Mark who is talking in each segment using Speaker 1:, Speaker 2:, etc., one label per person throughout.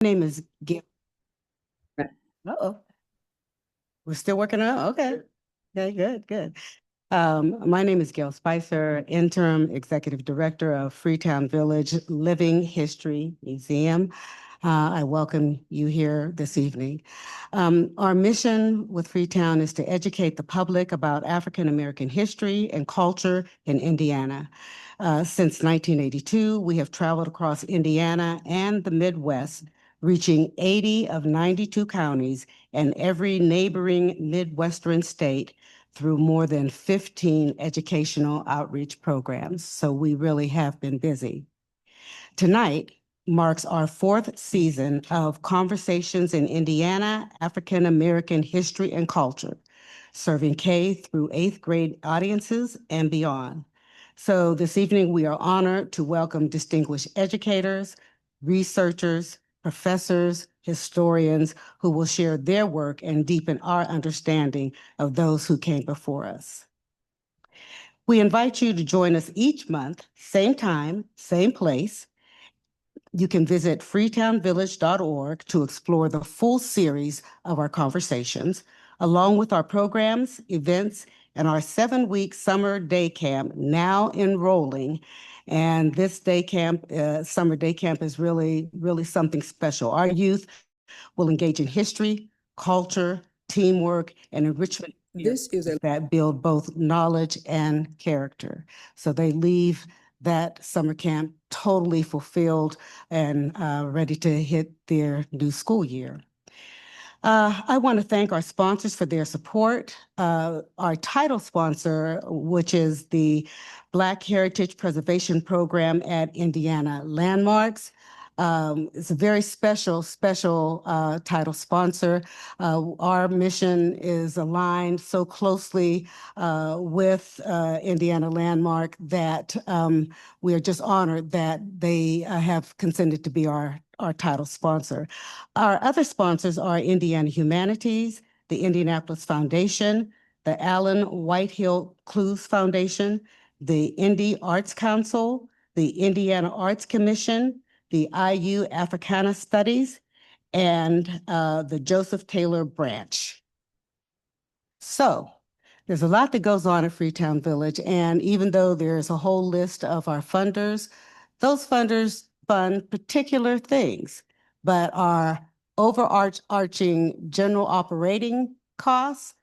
Speaker 1: Name is Gail.
Speaker 2: Right.
Speaker 1: Uh-oh, we're still working on it? Okay. Okay, good, good. My name is Gail Spicer, Interim Executive Director of Freetown Village Living History Museum. I welcome you here this evening. Our mission with Freetown is to educate the public about African American history and culture in Indiana. Since 1982, we have traveled across Indiana and the Midwest, reaching 80 of 92 counties and every neighboring Midwestern state through more than 15 educational outreach programs. So we really have been busy. Tonight marks our fourth season of Conversations in Indiana, African American History and Culture, serving K through 8th grade audiences and beyond. So this evening, we are honored to welcome distinguished educators, researchers, professors, historians who will share their work and deepen our understanding of those who came before us. We invite you to join us each month, same time, same place. You can visit freetownvillage.org to explore the full series of our conversations, along with our programs, events, and our 7-week summer day camp now enrolling. And this summer day camp is really, really something special. Our youth will engage in history, culture, teamwork, and enrichment
Speaker 2: This is a
Speaker 1: that build both knowledge and character. So they leave that summer camp totally fulfilled and ready to hit their new school year. I want to thank our sponsors for their support. Our title sponsor, which is the Black Heritage Preservation Program at Indiana Landmarks. It's a very special title sponsor. Our mission is aligned so closely with Indiana Landmark that we are just honored that they have consented to be our title sponsor. Our other sponsors are Indiana Humanities, the Indianapolis Foundation, the Allen Whitehill Clues Foundation, the Indy Arts Council, the Indiana Arts Commission, the IU Africana Studies, and the Joseph Taylor Branch. So there's a lot that goes on at Freetown Village, and even though there's a whole list of our funders, those funders fund particular things, but our overarching general operating costs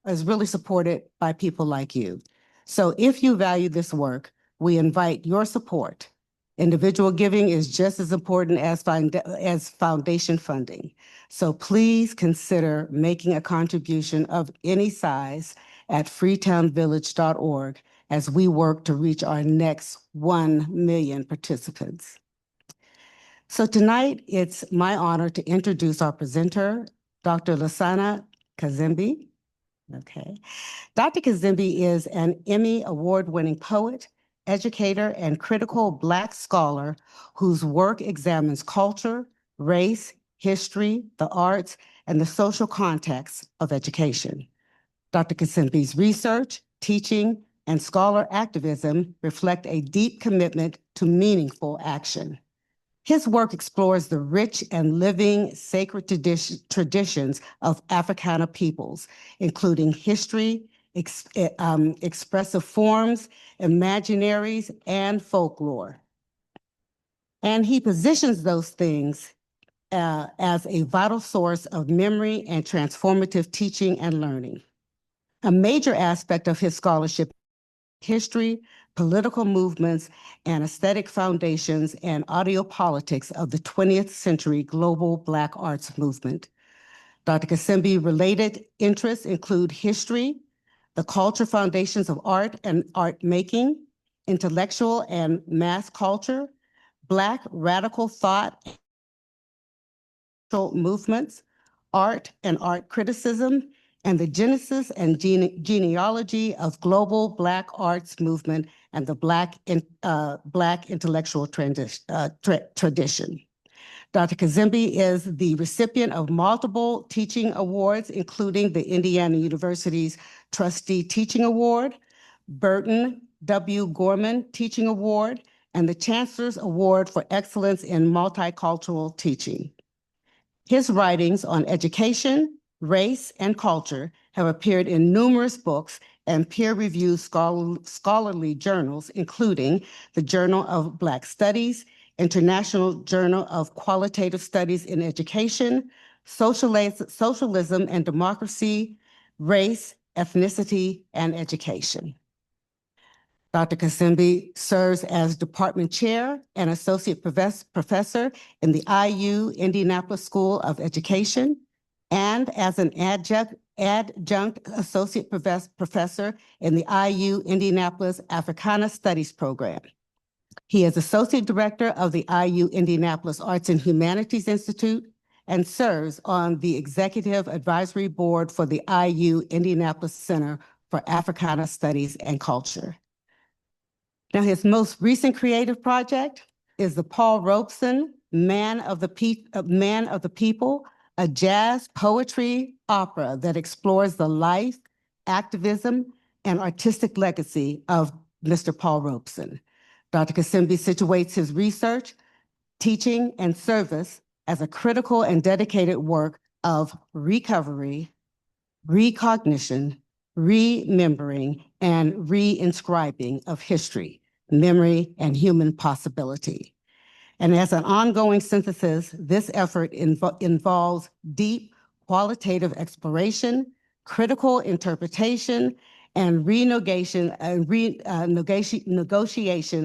Speaker 1: is really supported by people like you. So if you value this work, we invite your support. Individual giving is just as important as foundation funding. So please consider making a contribution of any size at freetownvillage.org as we work to reach our next 1 million participants. So tonight, it's my honor to introduce our presenter, Dr. Lasana Kasembe. Okay. Dr. Kasembe is an Emmy Award-winning poet, educator, and critical Black scholar whose work examines culture, race, history, the arts, and the social context of education. Dr. Kasembe's research, teaching, and scholar activism reflect a deep commitment to meaningful action. His work explores the rich and living sacred traditions of Africana peoples, including history, expressive forms, imaginaries, and folklore. And he positions those things as a vital source of memory and transformative teaching and learning. A major aspect of his scholarship history, political movements, and aesthetic foundations and audio politics of the 20th century global Black arts movement. Dr. Kasembe-related interests include history, the culture foundations of art and art making, intellectual and mass culture, Black radical thought movements, art and art criticism, and the genesis and genealogy of global Black arts movement and the Black intellectual tradition. Dr. Kasembe is the recipient of multiple teaching awards, including the Indiana University's Trustee Teaching Award, Burton W. Gorman Teaching Award, and the Chancellor's Award for Excellence in Multicultural Teaching. His writings on education, race, and culture have appeared in numerous books and peer-reviewed scholarly journals, including the Journal of Black Studies, International Journal of Qualitative Studies in Education, Socialism and Democracy, Race, Ethnicity, and Education. Dr. Kasembe serves as department chair and associate professor in the IU Indianapolis School of Education and as an adjunct associate professor in the IU Indianapolis Africana Studies Program. He is associate director of the IU Indianapolis Arts and Humanities Institute and serves on the executive advisory board for the IU Indianapolis Center for Africana Studies and Culture. Now, his most recent creative project is the Paul Robeson Man of the People, a jazz poetry opera that explores the life, activism, and artistic legacy of Mr. Paul Robeson. Dr. Kasembe situates his research, teaching, and service as a critical and dedicated work of recovery, recognition, remembering, and reinscribing of history, memory, and human possibility. And as an ongoing synthesis, this effort involves deep qualitative exploration, critical interpretation, and negotiation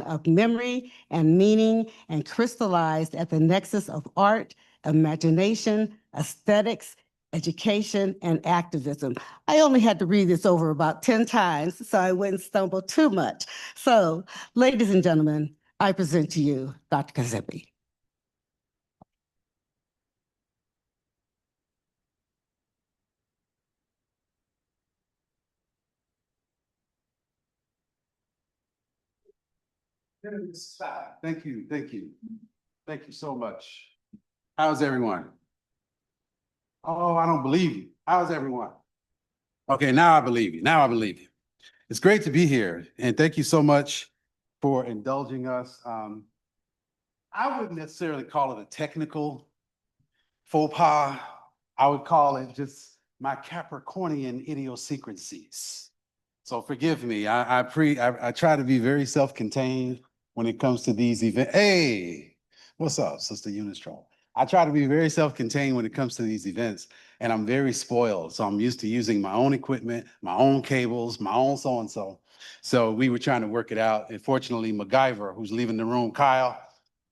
Speaker 1: of memory and meaning, and crystallized at the nexus of art, imagination, aesthetics, education, and activism. I only had to read this over about 10 times so I wouldn't stumble too much. So, ladies and gentlemen, I present to you Dr. Kasembe.
Speaker 3: Thank you, thank you. Thank you so much. How's everyone? Oh, I don't believe you. How's everyone? Okay, now I believe you. Now I believe you. It's great to be here, and thank you so much for indulging us. I wouldn't necessarily call it a technical faux pas. I would call it just my Capricornian idiosyncrasies. So forgive me. I try to be very self-contained when it comes to these events. Hey, what's up, Sister Unistron? I try to be very self-contained when it comes to these events, and I'm very spoiled. So I'm used to using my own equipment, my own cables, my own so-and-so. So we were trying to work it out. And fortunately, MacGyver, who's leaving the room, Kyle,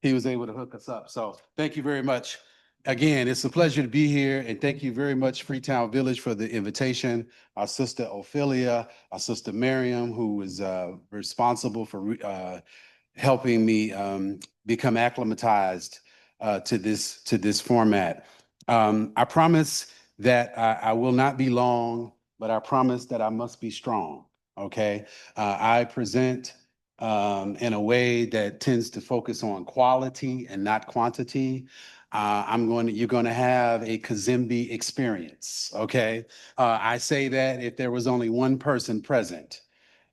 Speaker 3: he was able to hook us up. So thank you very much. Again, it's a pleasure to be here, and thank you very much, Freetown Village, for the invitation. Our sister Ophelia, our sister Miriam, who is responsible for helping me become acclimatized to this format. I promise that I will not be long, but I promise that I must be strong. Okay, I present in a way that tends to focus on quality and not quantity. You're going to have a Kasembe experience, okay? I say that if there was only one person present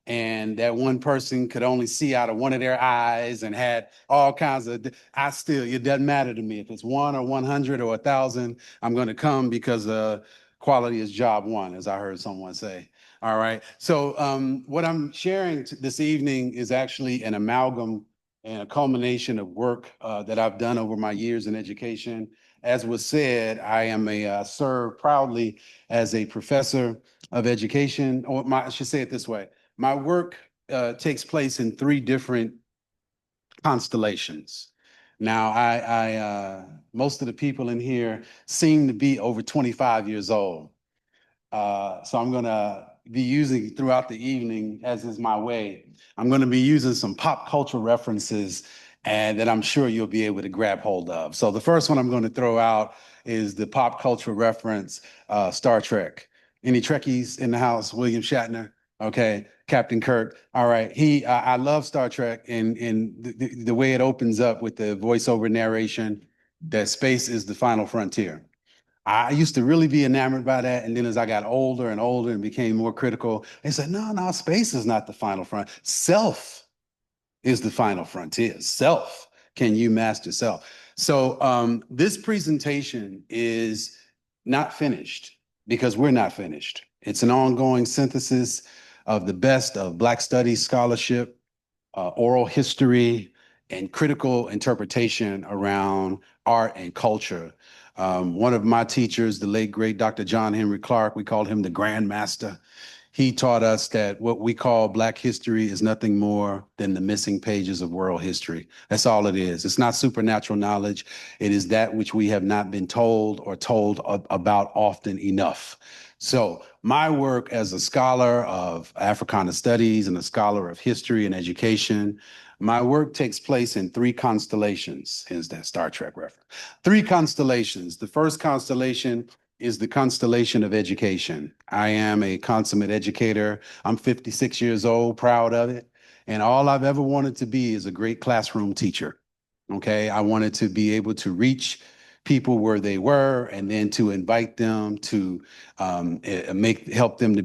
Speaker 3: and that one person could only see out of one of their eyes and had all kinds of, it doesn't matter to me. If it's 1 or 100 or 1,000, I'm going to come because quality is job one, as I heard someone say. All right. So what I'm sharing this evening is actually an amalgam and a culmination of work that I've done over my years in education. As was said, I am serve proudly as a professor of education, or I should say it this way. My work takes place in 3 different constellations. Now, most of the people in here seem to be over 25 years old. So I'm going to be using throughout the evening, as is my way, I'm going to be using some pop culture references and that I'm sure you'll be able to grab hold of. So the first one I'm going to throw out is the pop culture reference, Star Trek. Any Trekkies in the house? William Shatner? Okay. Captain Kirk. All right. I love Star Trek and the way it opens up with the voiceover narration that space is the final frontier. I used to really be enamored by that. And then as I got older and older and became more critical, they said, no, space is not the final front. Self is the final frontier. Self. Can you master self? So this presentation is not finished because we're not finished. It's an ongoing synthesis of the best of Black Studies scholarship, oral history, and critical interpretation around art and culture. One of my teachers, the late great Dr. John Henry Clark, we called him the Grand Master. He taught us that what we call Black history is nothing more than the missing pages of world history. That's all it is. It's not supernatural knowledge. It is that which we have not been told or told about often enough. So my work as a scholar of Africana Studies and a scholar of history and education, my work takes place in three constellations. Here's that Star Trek reference. Three constellations. The first constellation is the constellation of education. I am a consummate educator. I'm 56 years old, proud of it. And all I've ever wanted to be is a great classroom teacher. Okay. I wanted to be able to reach people where they were and then to invite them to help them to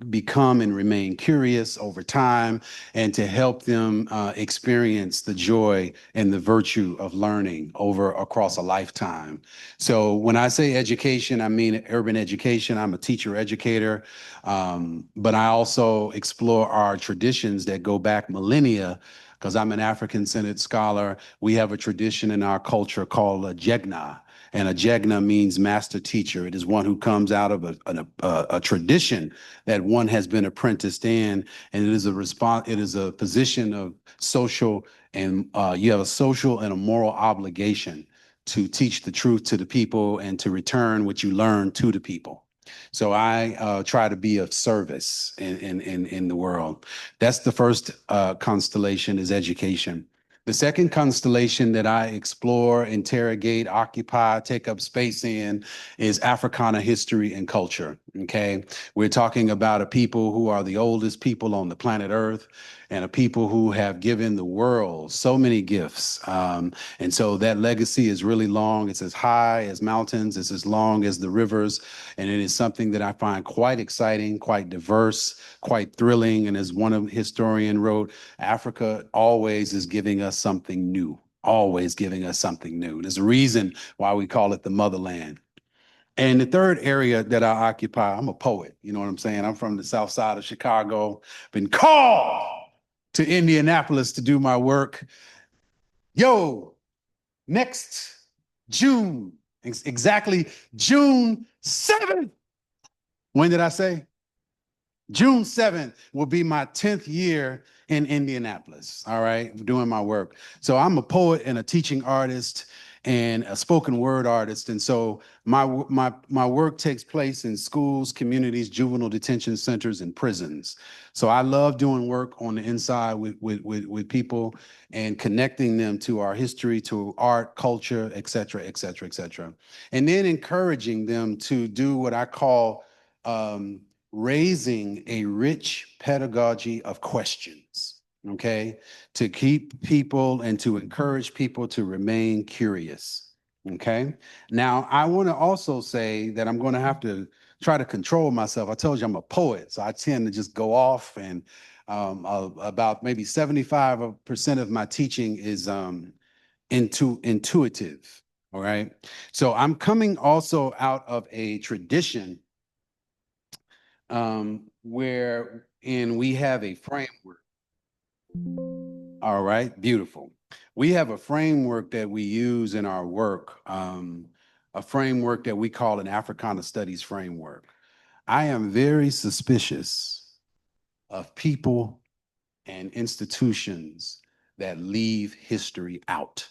Speaker 3: become and remain curious over time and to help them experience the joy and the virtue of learning across a lifetime. So when I say education, I mean urban education. I'm a teacher educator, but I also explore our traditions that go back millennia because I'm an African-centered scholar. We have a tradition in our culture called a jegna. And a jegna means master teacher. It is one who comes out of a tradition that one has been apprenticed in, and it is a position of social, and you have a social and a moral obligation to teach the truth to the people and to return what you learn to the people. So I try to be of service in the world. That's the first constellation, is education. The second constellation that I explore, interrogate, occupy, take up space in is Africana history and culture. Okay. We're talking about a people who are the oldest people on the planet Earth and a people who have given the world so many gifts. And so that legacy is really long. It's as high as mountains, it's as long as the rivers. And it is something that I find quite exciting, quite diverse, quite thrilling. And as one historian wrote, Africa always is giving us something new, always giving us something new. There's a reason why we call it the motherland. And the third area that I occupy, I'm a poet, you know what I'm saying? I'm from the south side of Chicago, been called to Indianapolis to do my work. Yo, next June, exactly June 7th. When did I say? June 7th will be my 10th year in Indianapolis, all right, doing my work. So I'm a poet and a teaching artist and a spoken word artist. And so my work takes place in schools, communities, juvenile detention centers, and prisons. So I love doing work on the inside with people and connecting them to our history, to art, culture, et cetera, et cetera, et cetera. And then encouraging them to do what I call raising a rich pedagogy of questions, okay, to keep people and to encourage people to remain curious, okay? Now, I want to also say that I'm going to have to try to control myself. I told you I'm a poet, so I tend to just go off, and about maybe 75% of my teaching is intuitive, all right? So I'm coming also out of a tradition wherein we have a framework. All right, beautiful. We have a framework that we use in our work, a framework that we call an Africana Studies framework. I am very suspicious of people and institutions that leave history out.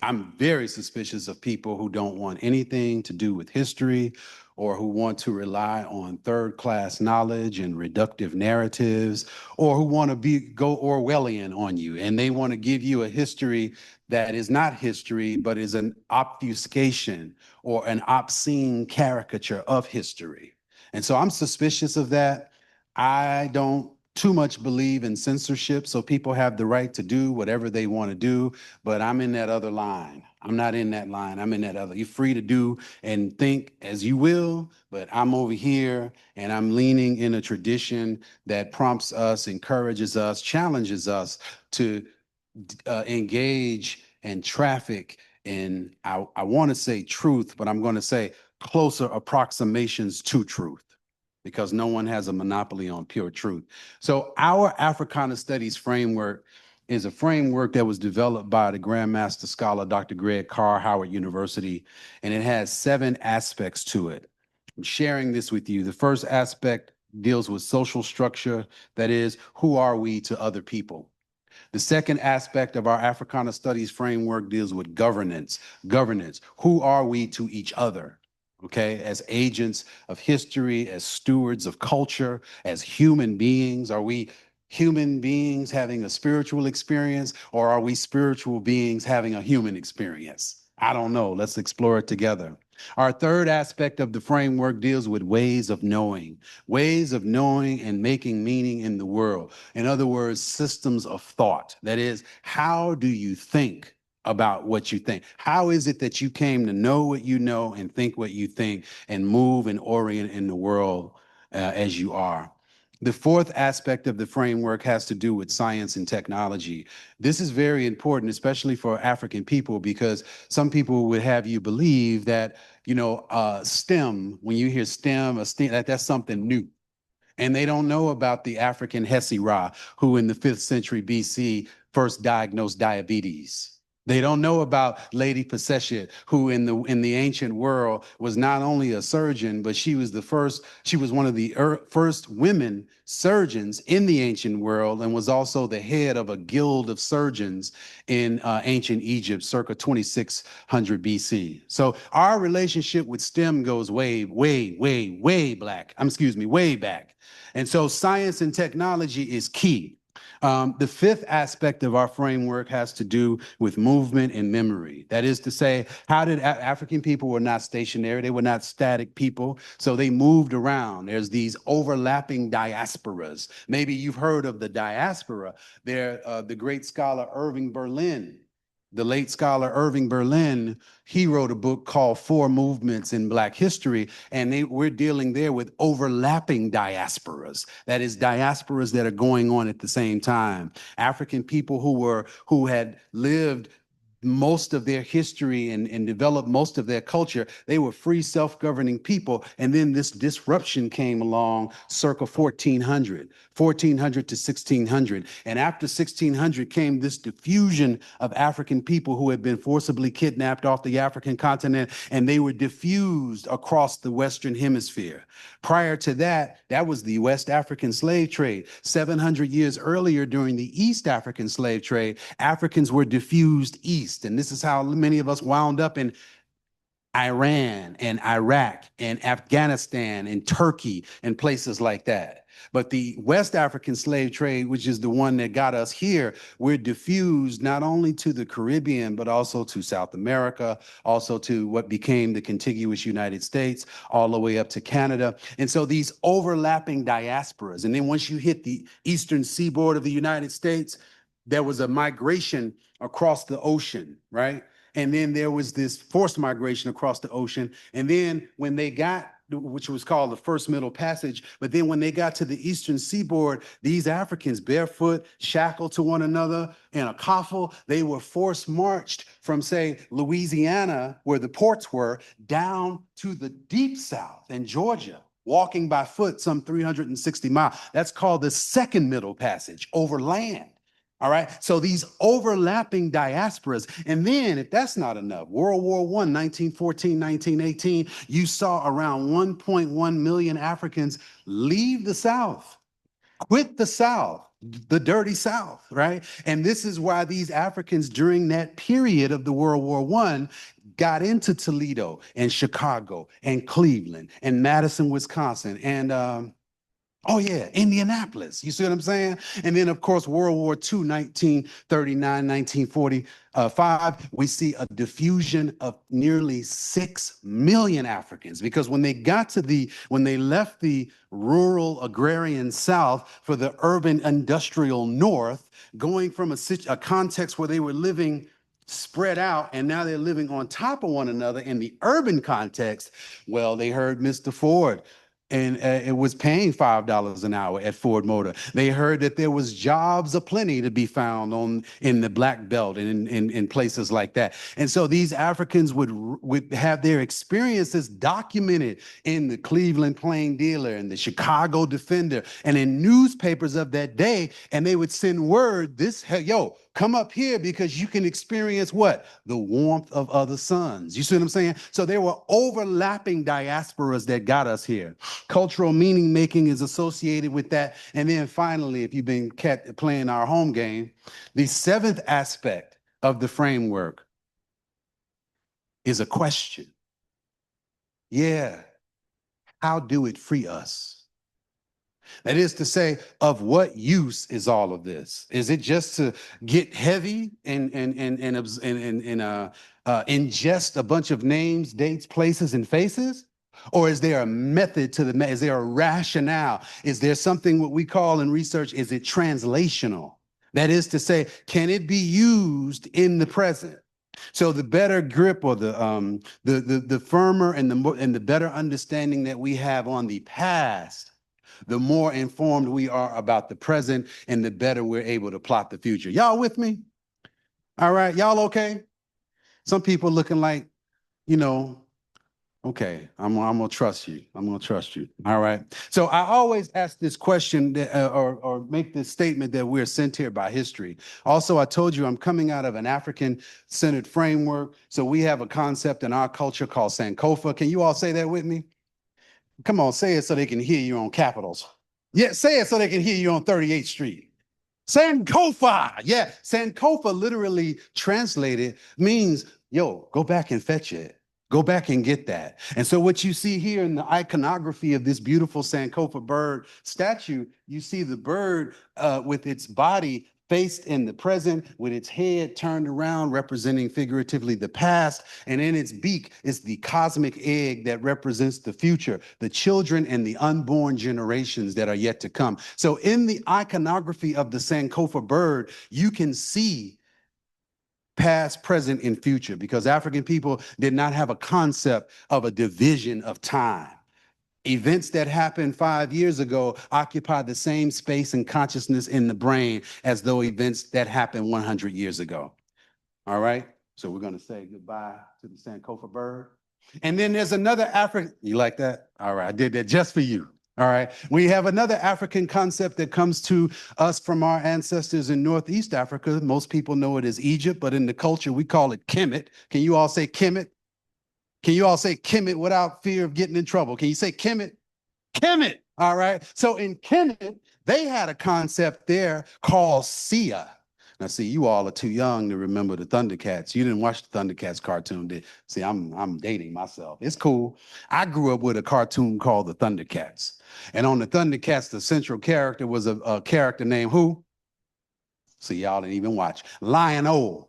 Speaker 3: I'm very suspicious of people who don't want anything to do with history or who want to rely on third-class knowledge and reductive narratives, or who want to go Orwellian on you, and they want to give you a history that is not history, but is an obfuscation or an obscene caricature of history. And so I'm suspicious of that. I don't too much believe in censorship, so people have the right to do whatever they want to do, but I'm in that other line. I'm not in that line. I'm in that other. You're free to do and think as you will, but I'm over here and I'm leaning in a tradition that prompts us, encourages us, challenges us to engage and traffic in, I want to say truth, but I'm going to say closer approximations to truth, because no one has a monopoly on pure truth. So our Africana Studies framework is a framework that was developed by the Grandmaster Scholar, Dr. Greg Carr, Howard University, and it has 7 aspects to it. I'm sharing this with you. The first aspect deals with social structure, that is, who are we to other people? The second aspect of our Africana Studies framework deals with governance. Governance, who are we to each other? Okay, as agents of history, as stewards of culture, as human beings, are we human beings having a spiritual experience, or are we spiritual beings having a human experience? I don't know. Let's explore it together. Our third aspect of the framework deals with ways of knowing and making meaning in the world. In other words, systems of thought. That is, how do you think about what you think? How is it that you came to know what you know and think what you think and move and orient in the world as you are? The fourth aspect of the framework has to do with science and technology. This is very important, especially for African people, because some people would have you believe that, STEM, when you hear STEM, that's something new. And they don't know about the African Hesi-Ra, who in the 5th century BC first diagnosed diabetes. They don't know about Lady Paseshet, who in the ancient world was not only a surgeon, but she was one of the first women surgeons in the ancient world, and was also the head of a guild of surgeons in ancient Egypt, circa 2600 BC. So our relationship with STEM goes way, way, way, way way back. And so science and technology is key. The fifth aspect of our framework has to do with movement and memory. That is to say, how did African people were not stationary, they were not static people, so they moved around. There's these overlapping diasporas. Maybe you've heard of the diaspora. The great scholar Irving Berlin, the late scholar Irving Berlin, he wrote a book called 4 Movements in Black History, and we're dealing there with overlapping diasporas. That is, diasporas that are going on at the same time. African people who had lived most of their history and developed most of their culture. They were free, self-governing people. And then this disruption came along circa 1400 to 1600. And after 1600 came this diffusion of African people who had been forcibly kidnapped off the African continent, and they were diffused across the Western Hemisphere. Prior to that, that was the West African slave trade. 700 years earlier, during the East African slave trade, Africans were diffused east. And this is how many of us wound up in Iran and Iraq and Afghanistan and Turkey and places like that. But the West African slave trade, which is the one that got us here, we're diffused not only to the Caribbean, but also to South America, also to what became the contiguous United States, all the way up to Canada. And so these overlapping diasporas. And then once you hit the eastern seaboard of the United States, there was a migration across the ocean, right? And then there was this forced migration across the ocean. And then when they got, which was called the First Middle Passage, but then when they got to the eastern seaboard, these Africans, barefoot, shackled to one another in a coffle, they were forced marched from, say, Louisiana, where the ports were, down to the deep south in Georgia, walking by foot some 360 miles. That's called the Second Middle Passage over land. All right. So these overlapping diasporas. And then, if that's not enough, World War I, 1914, 1918, you saw around 1.1 million Africans leave the South, quit the South, the dirty South, right? And this is why these Africans during that period of the World War I got into Toledo and Chicago and Cleveland and Madison, Wisconsin, and Indianapolis. You see what I'm saying? And then, of course, World War II, 1939, 1945, we see a diffusion of nearly 6 million Africans, because when they left the rural agrarian South for the urban industrial North, going from a context where they were living spread out, and now they're living on top of one another in the urban context, well, they heard Mr. Ford and it was paying $5 an hour at Ford Motor. They heard that there was jobs aplenty to be found in the Black Belt and in places like that. And so these Africans would have their experiences documented in the Cleveland Plain Dealer and the Chicago Defender and in newspapers of that day. And they would send word, yo, come up here because you can experience what? The warmth of other suns. You see what I'm saying? So there were overlapping diasporas that got us here. Cultural meaning making is associated with that. And then finally, if you've been playing our home game, the seventh aspect of the framework is a question. Yeah, how do it free us? That is to say, of what use is all of this? Is it just to get heavy and ingest a bunch of names, dates, places, and faces? Or is there a method to is there a rationale? Is there something what we call in research, is it translational? That is to say, can it be used in the present? So the better grip or the firmer and the better understanding that we have on the past, the more informed we are about the present and the better we're able to plot the future. Y'all with me? All right, y'all okay? Some people looking like, okay, I'm gonna trust you. I'm gonna trust you. All right. So I always ask this question or make this statement that we're sent here by history. Also, I told you I'm coming out of an African-centered framework. So we have a concept in our culture called Sankofa. Can you all say that with me? Come on, say it so they can hear you on Capitals. Yeah, say it so they can hear you on 38th Street. Sankofa. Yeah, Sankofa literally translated means, yo, go back and fetch it. Go back and get that. And so what you see here in the iconography of this beautiful Sankofa bird statue, you see the bird with its body faced in the present, with its head turned around, representing figuratively the past, and in its beak is the cosmic egg that represents the future, the children and the unborn generations that are yet to come. So in the iconography of the Sankofa bird, you can see past, present, and future, because African people did not have a concept of a division of time. Events that happened 5 years ago occupy the same space and consciousness in the brain as though events that happened 100 years ago. All right? So we're going to say goodbye to the Sankofa bird. And then there's another African. You like that? All right, I did that just for you. All right. We have another African concept that comes to us from our ancestors in Northeast Africa. Most people know it as Egypt, but in the culture, we call it Kemet. Can you all say Kemet? Can you all say Kemet without fear of getting in trouble? Can you say Kemet? Kemet. All right. So in Kemet, they had a concept there called Sia. Now, see, you all are too young to remember the Thundercats. You didn't watch the Thundercats cartoon, did? See, I'm dating myself. It's cool. I grew up with a cartoon called the Thundercats. And on the Thundercats, the central character was a character named who? See, y'all didn't even watch. Lion-O.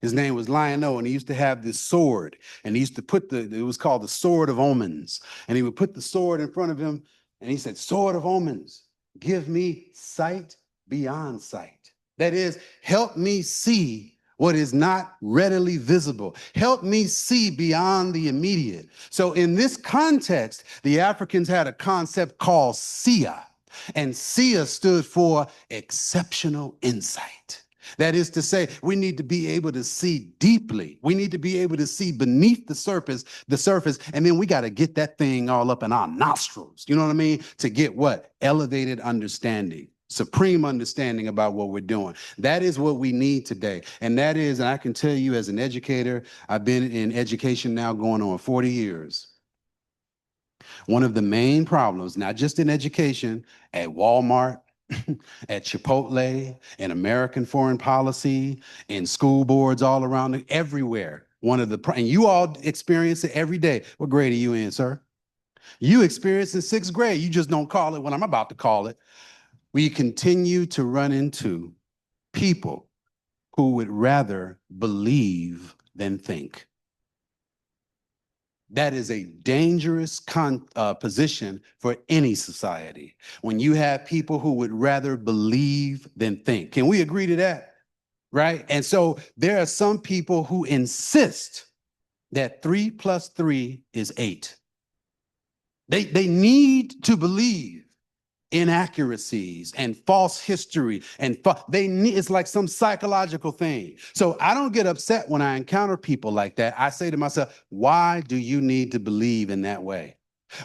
Speaker 3: His name was Lion-O, and he used to have this sword. And he used to put it was called the Sword of Omens. And he would put the sword in front of him, and he said, Sword of Omens, give me sight beyond sight. That is, help me see what is not readily visible. Help me see beyond the immediate. So in this context, the Africans had a concept called Sia, and Sia stood for exceptional insight. That is to say, we need to be able to see deeply. We need to be able to see beneath the surface, and then we got to get that thing all up in our nostrils. You know what I mean? To get what? Elevated understanding. Supreme understanding about what we're doing. That is what we need today. And that is, and I can tell you as an educator, I've been in education now going on 40 years. One of the main problems, not just in education, at Walmart, at Chipotle, in American foreign policy, in school boards all around, everywhere. And you all experience it every day. What grade are you in, sir? You experience it in 6th grade. You just don't call it when I'm about to call it. We continue to run into people who would rather believe than think. That is a dangerous position for any society, when you have people who would rather believe than think. Can we agree to that? Right? And so there are some people who insist that 3 + 3 is 8. They need to believe inaccuracies and false history and it's like some psychological thing. So I don't get upset when I encounter people like that. I say to myself, why do you need to believe in that way?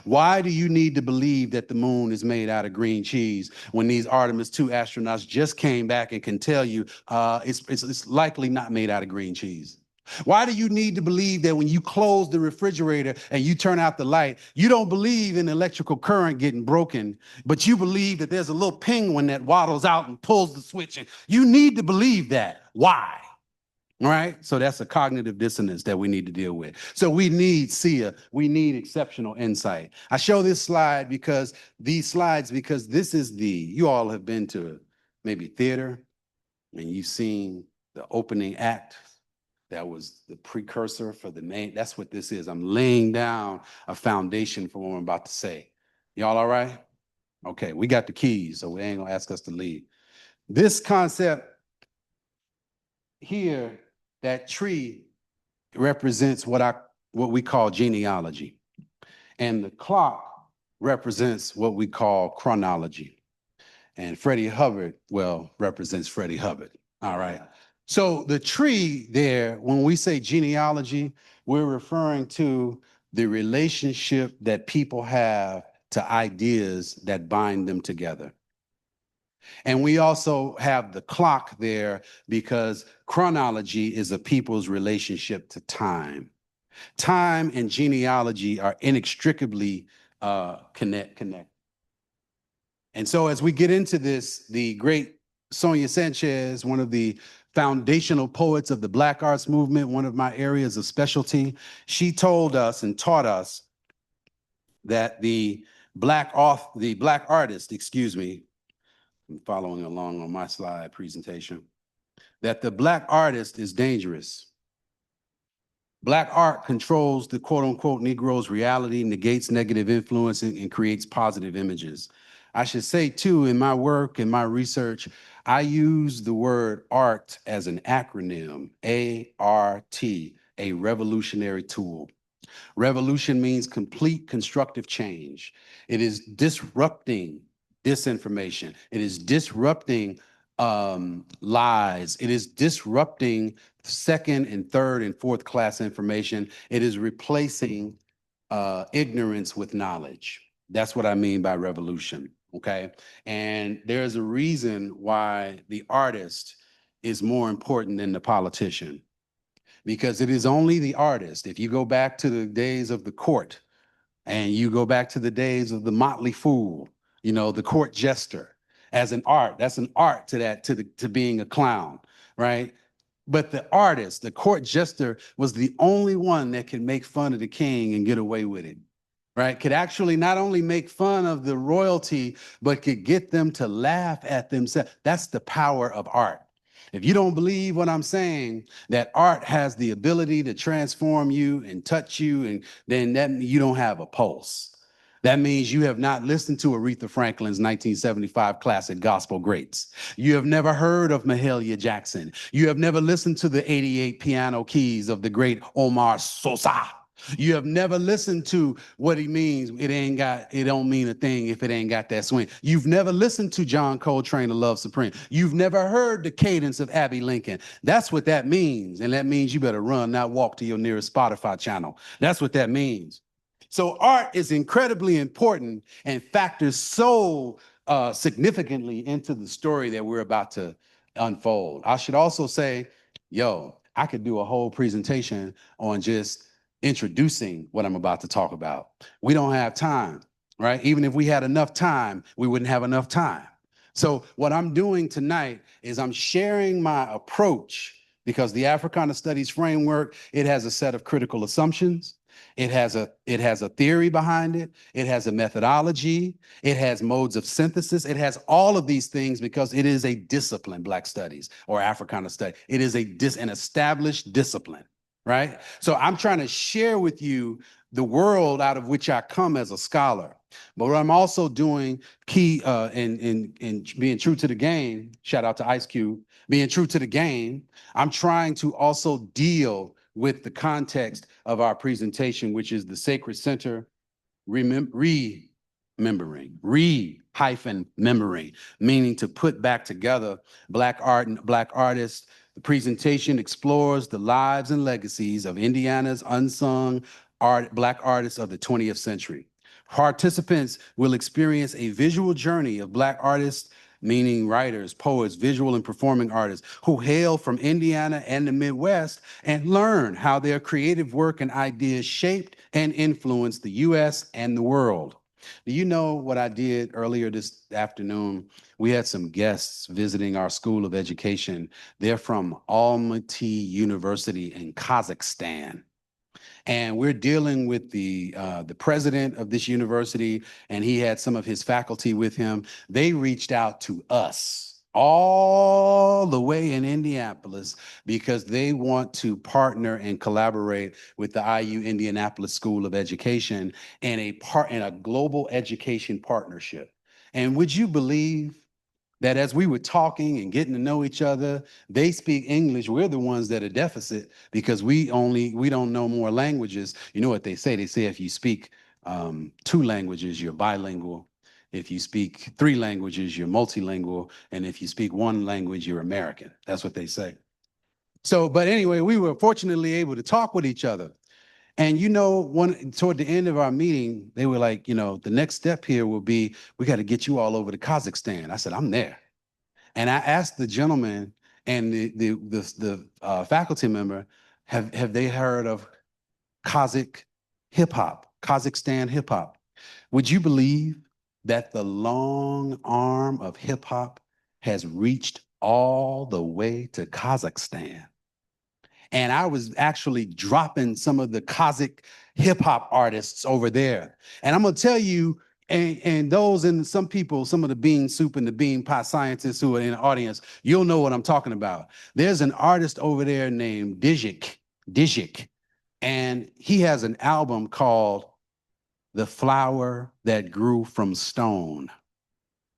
Speaker 3: Why do you need to believe that the moon is made out of green cheese when these Artemis 2 astronauts just came back and can tell you it's likely not made out of green cheese? Why do you need to believe that when you close the refrigerator and you turn out the light, you don't believe in electrical current getting broken, but you believe that there's a little penguin that waddles out and pulls the switch? And you need to believe that. Why? All right. So that's a cognitive dissonance that we need to deal with. So we need SIA. We need exceptional insight. I show this slide because this is you all have been to maybe theater and you've seen the opening act. That was the precursor for the main. That's what this is. I'm laying down a foundation for what I'm about to say. Y'all all right? Okay, we got the keys, so we ain't gonna ask us to leave. This concept here, that tree represents what we call genealogy. And the clock represents what we call chronology. And Freddie Hubbard, represents Freddie Hubbard. All right. So the tree there, when we say genealogy, we're referring to the relationship that people have to ideas that bind them together. And we also have the clock there because chronology is a people's relationship to time. Time and genealogy are inextricably connected. And so as we get into this, the great Sonia Sanchez, one of the foundational poets of the Black arts movement, one of my areas of specialty, she told us and taught us that the black artist, I'm following along on my slide presentation, that the Black artist is dangerous. Black art controls the quote unquote Negro's reality, negates negative influence, and creates positive images. I should say too, in my work and my research, I use the word art as an acronym, A.R.T, a revolutionary tool. Revolution means complete constructive change. It is disrupting disinformation. It is disrupting lies. It is disrupting second and third and fourth class information. It is replacing ignorance with knowledge. That's what I mean by revolution. Okay. And there's a reason why the artist is more important than the politician, because it is only the artist. If you go back to the days of the court and you go back to the days of the motley fool, the court jester, as an art, that's an art to being a clown, right? But the artist, the court jester, was the only one that could make fun of the king and get away with it. Right, could actually not only make fun of the royalty, but could get them to laugh at themselves. That's the power of art. If you don't believe what I'm saying, that art has the ability to transform you and touch you, and then that you don't have a pulse. That means you have not listened to Aretha Franklin's 1975 classic Gospel Greats. You have never heard of Mahalia Jackson. You have never listened to the 88 piano keys of the great Omar Sosa. You have never listened to what he means. It don't mean a thing if it ain't got that swing. You've never listened to John Coltrane of Love Supreme. You've never heard the cadence of Abbey Lincoln. That's what that means. And that means you better run, not walk to your nearest Spotify channel. That's what that means. So art is incredibly important and factors so significantly into the story that we're about to unfold. I should also say, I could do a whole presentation on just introducing what I'm about to talk about. We don't have time, right? Even if we had enough time, we wouldn't have enough time. So what I'm doing tonight is I'm sharing my approach, because the Africana Studies framework, it has a set of critical assumptions. It has a theory behind it. It has a methodology. It has modes of synthesis. It has all of these things because it is a discipline, Black Studies or Africana Studies. It is an established discipline. Right? So I'm trying to share with you the world out of which I come as a scholar. But what I'm also doing key in being true to the game, shout out to Ice Cube, being true to the game, I'm trying to also deal with the context of our presentation, which is the sacred center remembering, meaning to put back together Black art and Black artists. The presentation explores the lives and legacies of Indiana's unsung Black artists of the 20th century. Participants will experience a visual journey of Black artists, meaning writers, poets, visual and performing artists who hail from Indiana and the Midwest, and learn how their creative work and ideas shaped and influenced the U.S. and the world. Do you know what I did earlier this afternoon? We had some guests visiting our School of Education. They're from Almaty University in Kazakhstan. And we're dealing with the president of this university, and he had some of his faculty with him. They reached out to us all the way in Indianapolis because they want to partner and collaborate with the IU Indianapolis School of Education in a global education partnership. And would you believe that as we were talking and getting to know each other, they speak English. We're the ones that are deficit because we don't know more languages. You know what they say? They say if you speak 2 languages, you're bilingual. If you speak 3 languages, you're multilingual. And if you speak 1 language, you're American. That's what they say. So, but anyway, we were fortunately able to talk with each other. And toward the end of our meeting, they were like, the next step here will be, we got to get you all over to Kazakhstan. I said, I'm there. And I asked the gentleman and the faculty member, have they heard of Kazakh hip hop, Kazakhstan hip hop? Would you believe that the long arm of hip hop has reached all the way to Kazakhstan? And I was actually dropping some of the Kazakh hip hop artists over there. And I'm gonna tell you, and those and some people, some of the bean soup and the bean pot scientists who are in the audience, you'll know what I'm talking about. There's an artist over there named Dijik, and he has an album called The Flower That Grew from Stone.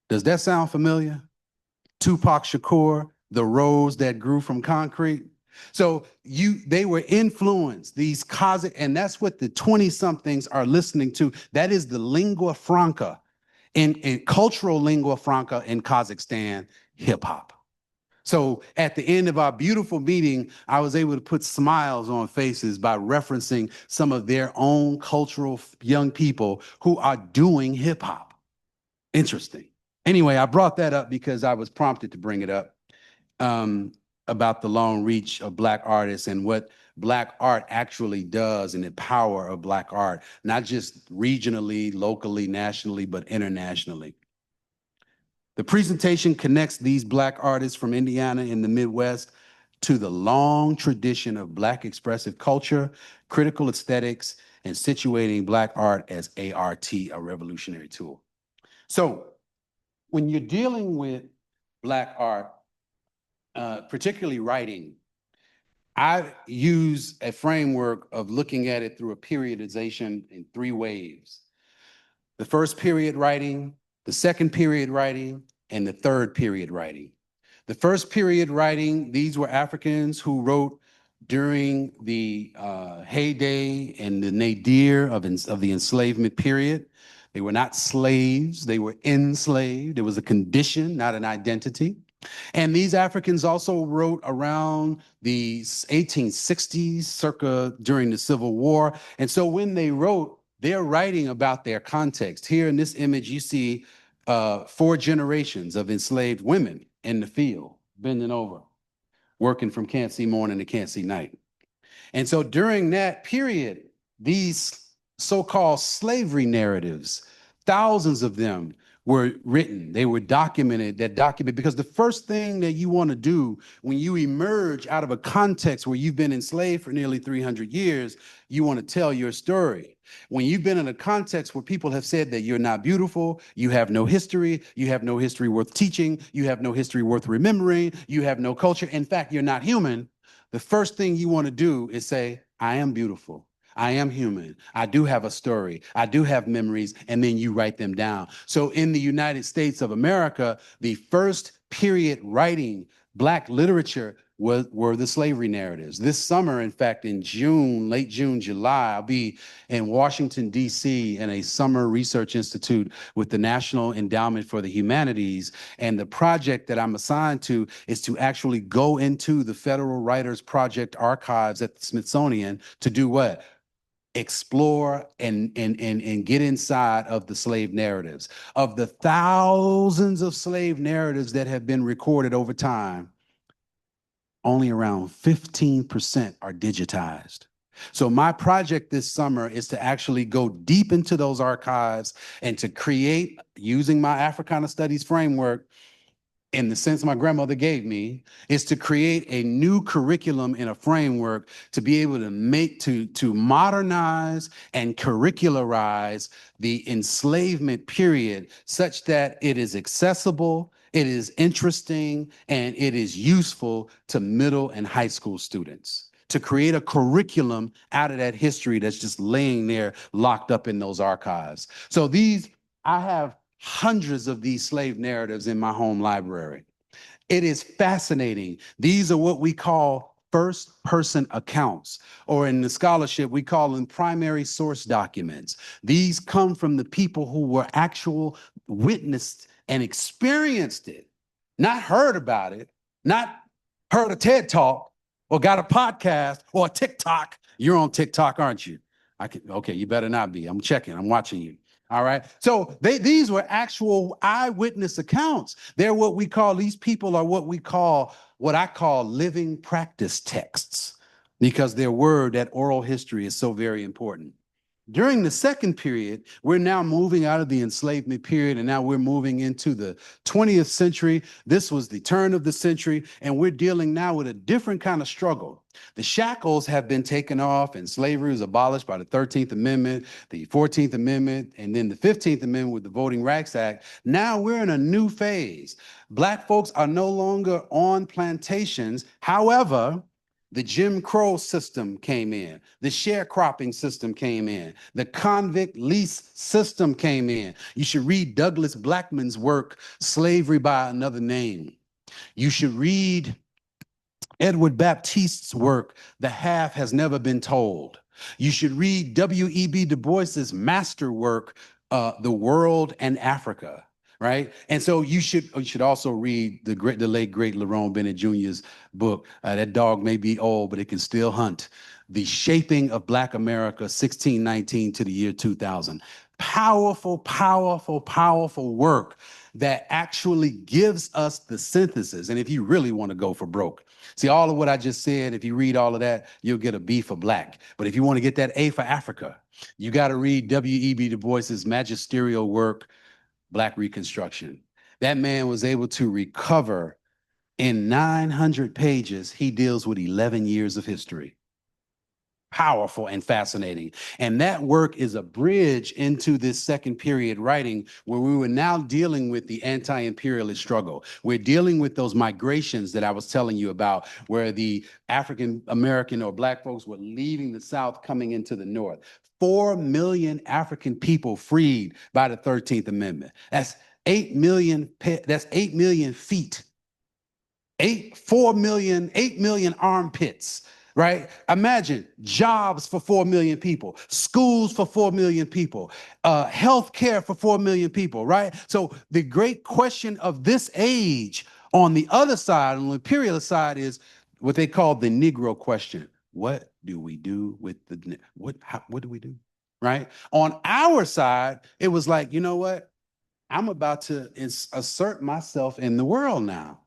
Speaker 3: Does that sound familiar? Tupac Shakur, The Rose That Grew from Concrete. So they were influenced, these Kazakh, and that's what the 20-somethings are listening to. That is the lingua franca, in cultural lingua franca in Kazakhstan, hip hop. So at the end of our beautiful meeting, I was able to put smiles on faces by referencing some of their own cultural young people who are doing hip hop. Interesting. Anyway, I brought that up because I was prompted to bring it up. About the long reach of Black artists and what Black art actually does and the power of Black art, not just regionally, locally, nationally, but internationally. The presentation connects these Black artists from Indiana and the Midwest to the long tradition of Black expressive culture, critical aesthetics, and situating Black art as A.R.T, a revolutionary tool. So when you're dealing with Black art, particularly writing, I use a framework of looking at it through a periodization in 3 waves. The first period writing, the second period writing, and the third period writing. The first period writing, these were Africans who wrote during the heyday and the nadir of the enslavement period. They were not slaves, they were enslaved. It was a condition, not an identity. And these Africans also wrote around the 1860s, circa during the Civil War. And so when they wrote, they're writing about their context. Here in this image, you see 4 generations of enslaved women in the field, bending over, working from can't see morning to can't see night. And so during that period, these so-called slavery narratives, thousands of them were written, they were documented, because the first thing that you want to do when you emerge out of a context where you've been enslaved for nearly 300 years, you want to tell your story. When you've been in a context where people have said that you're not beautiful, you have no history worth teaching, you have no history worth remembering, you have no culture, in fact, you're not human, the first thing you want to do is say, I am beautiful. I am human. I do have a story. I do have memories, and then you write them down. So in the United States of America, the first period writing Black literature were the slavery narratives. This summer, in fact, in June, late June, July, I'll be in Washington, D.C. in a summer research institute with the National Endowment for the Humanities. And the project that I'm assigned to is to actually go into the Federal Writers Project archives at the Smithsonian to do what? Explore and get inside of the slave narratives. Of the thousands of slave narratives that have been recorded over time, only around 15% are digitized. So my project this summer is to actually go deep into those archives and to create, using my Africana Studies framework, in the sense my grandmother gave me, is to create a new curriculum in a framework to be able to modernize and curricularize the enslavement period such that it is accessible, it is interesting, and it is useful to middle and high school students. To create a curriculum out of that history that's just laying there locked up in those archives. So I have hundreds of these slave narratives in my home library. It is fascinating. These are what we call first-person accounts, or in the scholarship, we call them primary source documents. These come from the people who were actual witnessed and experienced it, not heard about it, not heard a TED Talk or got a podcast or a TikTok. You're on TikTok, aren't you? Okay, you better not be. I'm checking. I'm watching you. All right. So these were actual eyewitness accounts. These people are what I call living practice texts, because that oral history is so very important. During the second period, we're now moving out of the enslavement period, and now we're moving into the 20th century. This was the turn of the century, and we're dealing now with a different kind of struggle. The shackles have been taken off, and slavery was abolished by the 13th Amendment, the 14th Amendment, and then the 15th Amendment with the Voting Rights Act. Now we're in a new phase. Black folks are no longer on plantations. However, the Jim Crow system came in. The sharecropping system came in. The convict lease system came in. You should read Douglas Blackman's work, Slavery by Another Name. You should read Edward Baptiste's work, The Half Has Never Been Told. You should read W.E.B. Du Bois's masterwork, The World and Africa. Right. And so you should also read the late, great Lerone Bennett Jr.'s book. That dog may be old, but it can still hunt. The Shaping of Black America, 1619 to the year 2000. Powerful, powerful, powerful work that actually gives us the synthesis. And if you really want to go for broke, see all of what I just said, if you read all of that, you'll get a B for Black. But if you want to get that A for Africa, you got to read W.E.B. Du Bois's magisterial work, Black Reconstruction. That man was able to recover in 900 pages. He deals with 11 years of history. Powerful and fascinating. And that work is a bridge into this second period writing, where we were now dealing with the anti-imperialist struggle. We're dealing with those migrations that I was telling you about, where the African American or Black folks were leaving the South, coming into the North. 4 million African people freed by the 13th Amendment. That's 8 million feet. 8 million armpits. Right? Imagine jobs for 4 million people, schools for 4 million people, health care for 4 million people, right? So the great question of this age on the other side, on the imperialist side, is what they call the Negro question. What do we do with what do we do? Right? On our side, it was like, you know what? I'm about to assert myself in the world now.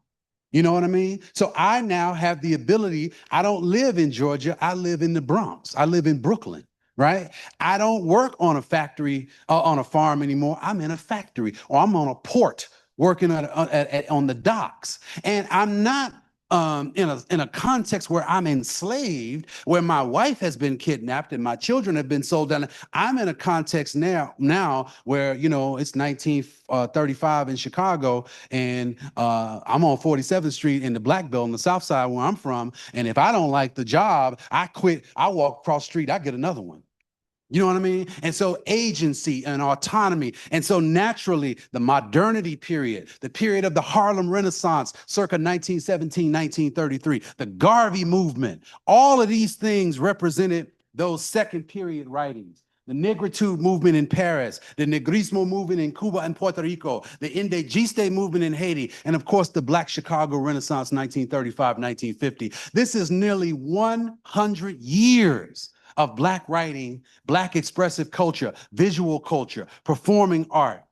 Speaker 3: You know what I mean? So I now have the ability. I don't live in Georgia. I live in the Bronx. I live in Brooklyn, right? I don't work on a factory, on a farm anymore. I'm in a factory, or I'm on a port working on the docks. And I'm not in a context where I'm enslaved, where my wife has been kidnapped and my children have been sold down. I'm in a context now where, you know, it's 1935 in Chicago, and I'm on 47th Street in the Black Belt on the South Side where I'm from. And if I don't like the job, I quit. I walk across the street, I get another one. You know what I mean? And so agency and autonomy. And so naturally, the modernity period, the period of the Harlem Renaissance, circa 1917, 1933, the Garvey movement, all of these things represented those second period writings. The Negritude movement in Paris, the Negrismo movement in Cuba and Puerto Rico, the Indígena movement in Haiti, and of course, the Black Chicago Renaissance, 1935, 1950. This is nearly 100 years of Black writing, Black expressive culture, visual culture, performing art,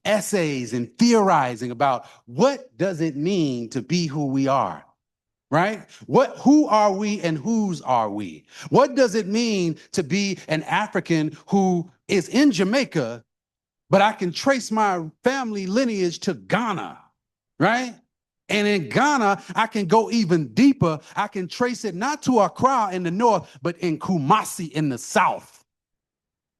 Speaker 3: essays and theorizing about what does it mean to be who we are, right? Who are we and whose are we? What does it mean to be an African who is in Jamaica, but I can trace my family lineage to Ghana, right? And in Ghana, I can go even deeper. I can trace it not to Accra in the north, but in Kumasi in the south.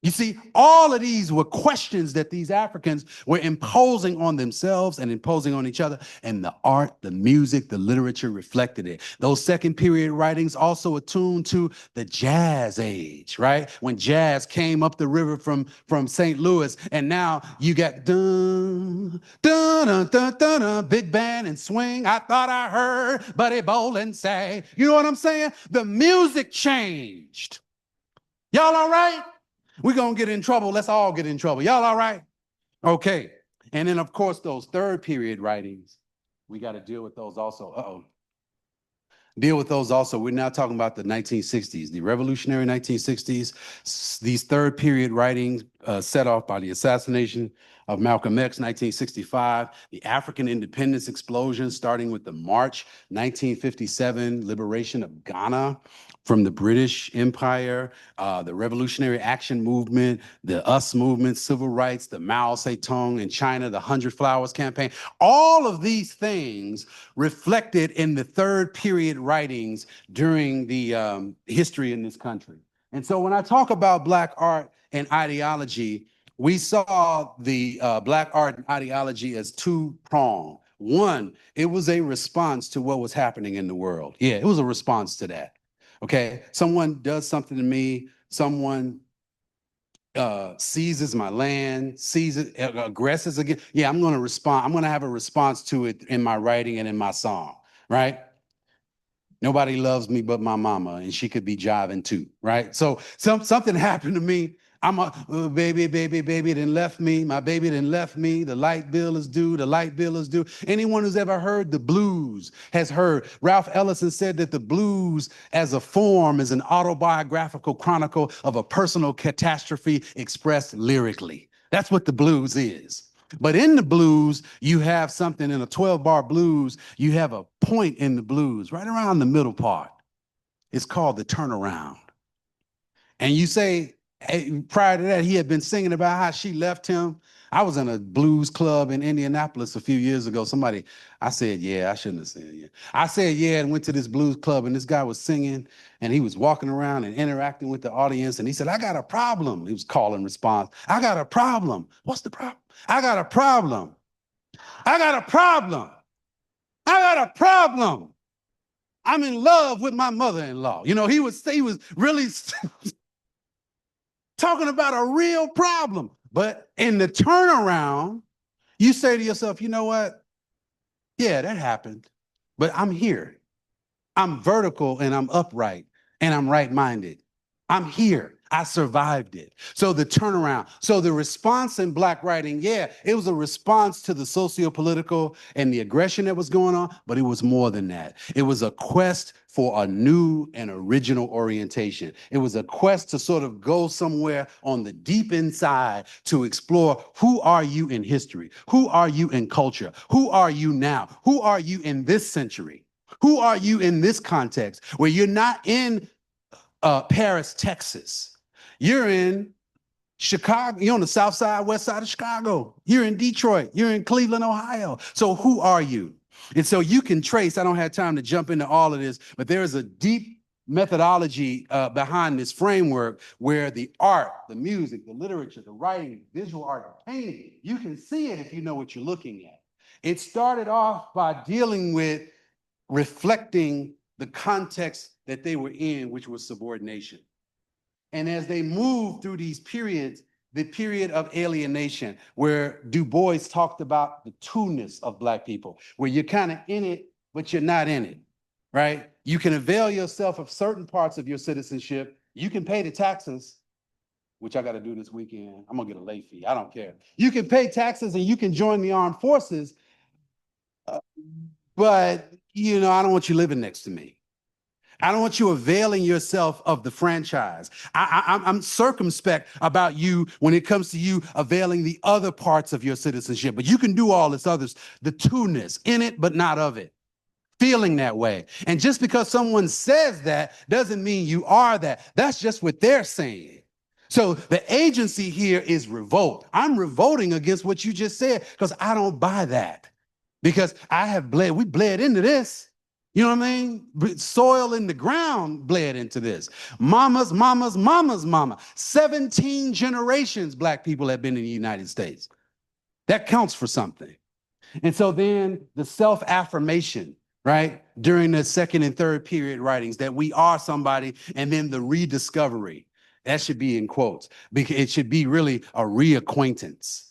Speaker 3: You see, all of these were questions that these Africans were imposing on themselves and imposing on each other. And the art, the music, the literature reflected it. Those second period writings also attuned to the jazz age, right? When jazz came up the river from St. Louis, and now you got dun, dun, dun, dun, dun, dun, big band and swing. I thought I heard Buddy Bolin say, you know what I'm saying? The music changed. Y'all all right? We're going to get in trouble. Let's all get in trouble. Y'all all right? Okay. And then, of course, those third period writings, we got to deal with those also. Deal with those also. We're now talking about the 1960s, the revolutionary 1960s. These third period writings set off by the assassination of Malcolm X, 1965, the African independence explosion, starting with the March 1957 liberation of Ghana from the British Empire, the Revolutionary Action Movement, the US Movement, civil rights, the Mao Zedong in China, the 100 Flowers campaign. All of these things reflected in the third period writings during the history in this country. And so when I talk about Black art and ideology, we saw the Black art and ideology as two-pronged. One, it was a response to what was happening in the world. Yeah, it was a response to that. Okay, someone does something to me, someone seizes my land, seizes, aggresses again. Yeah, I'm going to respond. I'm going to have a response to it in my writing and in my song, right? Nobody loves me but my mama, and she could be jiving too, right? So something happened to me. I'm a baby, then left me. My baby then left me. The light bill is due. The light bill is due. Anyone who's ever heard the blues has heard. Ralph Ellison said that the blues as a form is an autobiographical chronicle of a personal catastrophe expressed lyrically. That's what the blues is. But in the blues, you have something in a 12-bar blues, you have a point in the blues right around the middle part. It's called the turnaround. And you say, prior to that, he had been singing about how she left him. I was in a blues club in Indianapolis a few years ago. I said, yeah, I shouldn't have said yeah. I said, yeah, and went to this blues club, and this guy was singing, and he was walking around and interacting with the audience, and he said, I got a problem. He was call and response. I got a problem. What's the problem? I got a problem. I got a problem. I got a problem. I'm in love with my mother-in-law. You know, he was really talking about a real problem. But in the turnaround, you say to yourself, you know what? Yeah, that happened. But I'm here. I'm vertical and I'm upright and I'm right-minded. I'm here. I survived it. So the turnaround. So the response in Black writing, yeah, it was a response to the socio-political and the aggression that was going on, but it was more than that. It was a quest for a new and original orientation. It was a quest to sort of go somewhere on the deep inside to explore who are you in history? Who are you in culture? Who are you now? Who are you in this century? Who are you in this context where you're not in Paris, Texas? You're in Chicago. You're on the south side, west side of Chicago. You're in Detroit. You're in Cleveland, Ohio. So who are you? And so you can trace, I don't have time to jump into all of this, but there is a deep methodology behind this framework where the art, the music, the literature, the writing, visual art, the painting, you can see it if you know what you're looking at. It started off by dealing with reflecting the context that they were in, which was subordination. And as they move through these periods, the period of alienation, where Du Bois talked about the two-ness of Black people, where you're kind of in it, but you're not in it, right? You can avail yourself of certain parts of your citizenship. You can pay the taxes, which I got to do this weekend. I'm gonna get a late fee. I don't care. You can pay taxes and you can join the armed forces, but I don't want you living next to me. I don't want you availing yourself of the franchise. I'm circumspect about you when it comes to you availing the other parts of your citizenship, but you can do all this others, the two-ness, in it, but not of it, feeling that way. And just because someone says that doesn't mean you are that. That's just what they're saying. So the agency here is revolt. I'm revolting against what you just said because I don't buy that. Because we bled into this. You know what I mean? Soil in the ground bled into this. Mama's mama. 17 generations Black people have been in the United States. That counts for something. And so then the self-affirmation, right? During the second and third period writings that we are somebody, and then the rediscovery. That should be in quotes, because it should be really a reacquaintance.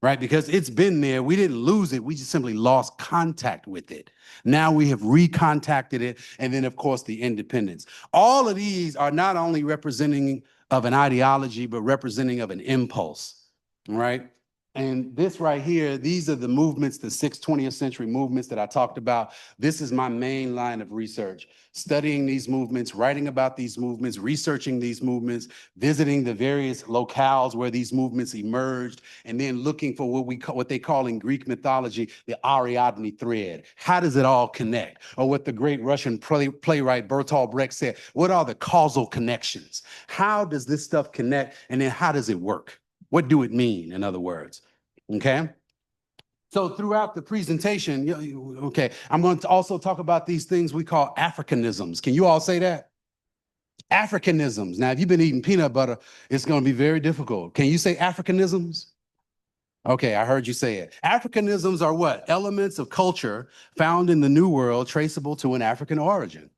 Speaker 3: Right? Because it's been there. We didn't lose it. We just simply lost contact with it. Now we have recontacted it. And then, of course, the independence. All of these are not only representing of an ideology, but representing of an impulse. Right? And this right here, these are the movements, the 6 20th century movements that I talked about. This is my main line of research, studying these movements, writing about these movements, researching these movements, visiting the various locales where these movements emerged, and then looking for what they call in Greek mythology, the Ariadne thread. How does it all connect? Or what the great Russian playwright Bertolt Brecht said, what are the causal connections? How does this stuff connect? And then how does it work? What do it mean, in other words? Okay. So throughout the presentation, okay, I'm going to also talk about these things we call Africanisms. Can you all say that? Africanisms. Now, if you've been eating peanut butter, it's going to be very difficult. Can you say Africanisms? Okay, I heard you say it. Africanisms are what? Elements of culture found in the New World traceable to an African origin.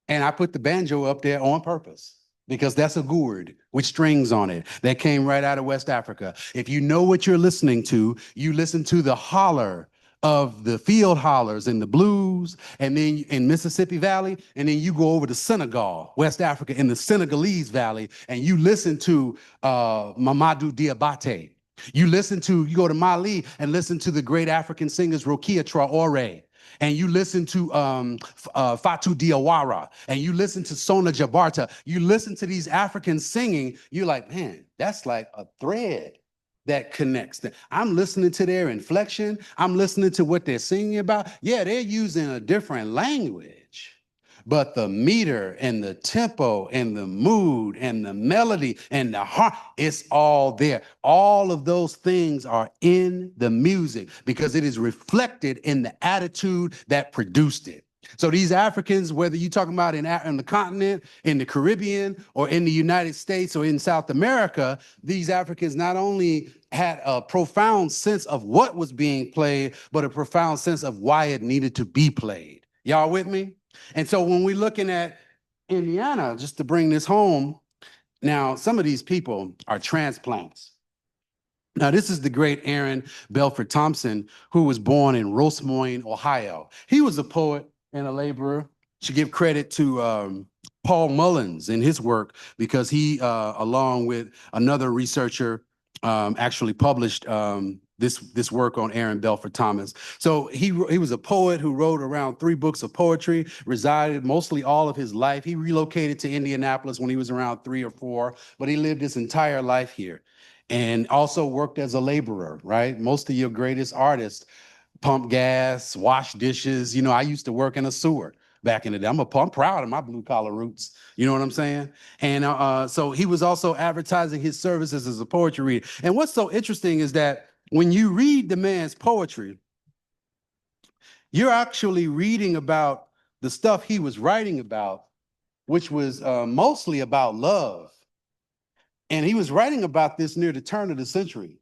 Speaker 3: And I put the banjo up there on purpose, because that's a gourd with strings on it that came right out of West Africa. If you know what you're listening to, you listen to the holler of the field hollers and the blues, and then in Mississippi Valley, and then you go over to Senegal, West Africa, in the Senegalese Valley, and you listen to Mamadou Diabate. You go to Mali and listen to the great African singers Rokia Traore. And you listen to Fatou Diawara, and you listen to Sona Jabarta, you listen to these Africans singing, you're like, man, that's like a thread that connects them. I'm listening to their inflection. I'm listening to what they're singing about. Yeah, they're using a different language, but the meter and the tempo and the mood and the melody and the heart, it's all there. All of those things are in the music because it is reflected in the attitude that produced it. So these Africans, whether you're talking about in the continent, in the Caribbean, or in the United States, or in South America, these Africans not only had a profound sense of what was being played, but a profound sense of why it needed to be played. Y'all with me? And so when we're looking at Indiana, just to bring this home, now some of these people are transplants. Now, this is the great Aaron Belford Thompson, who was born in Rosemoyne, Ohio. He was a poet and a laborer. Should give credit to Paul Mullins in his work, because he, along with another researcher, actually published this work on Aaron Belford Thomas. So he was a poet who wrote around 3 books of poetry, resided mostly all of his life. He relocated to Indianapolis when he was around 3 or 4, but he lived his entire life here, and also worked as a laborer, right? Most of your greatest artists pump gas, wash dishes. I used to work in a sewer back in the day. I'm proud of my blue collar roots. You know what I'm saying? And so he was also advertising his services as a poetry reader. And what's so interesting is that when you read the man's poetry, you're actually reading about the stuff he was writing about, which was mostly about love. And he was writing about this near the turn of the century.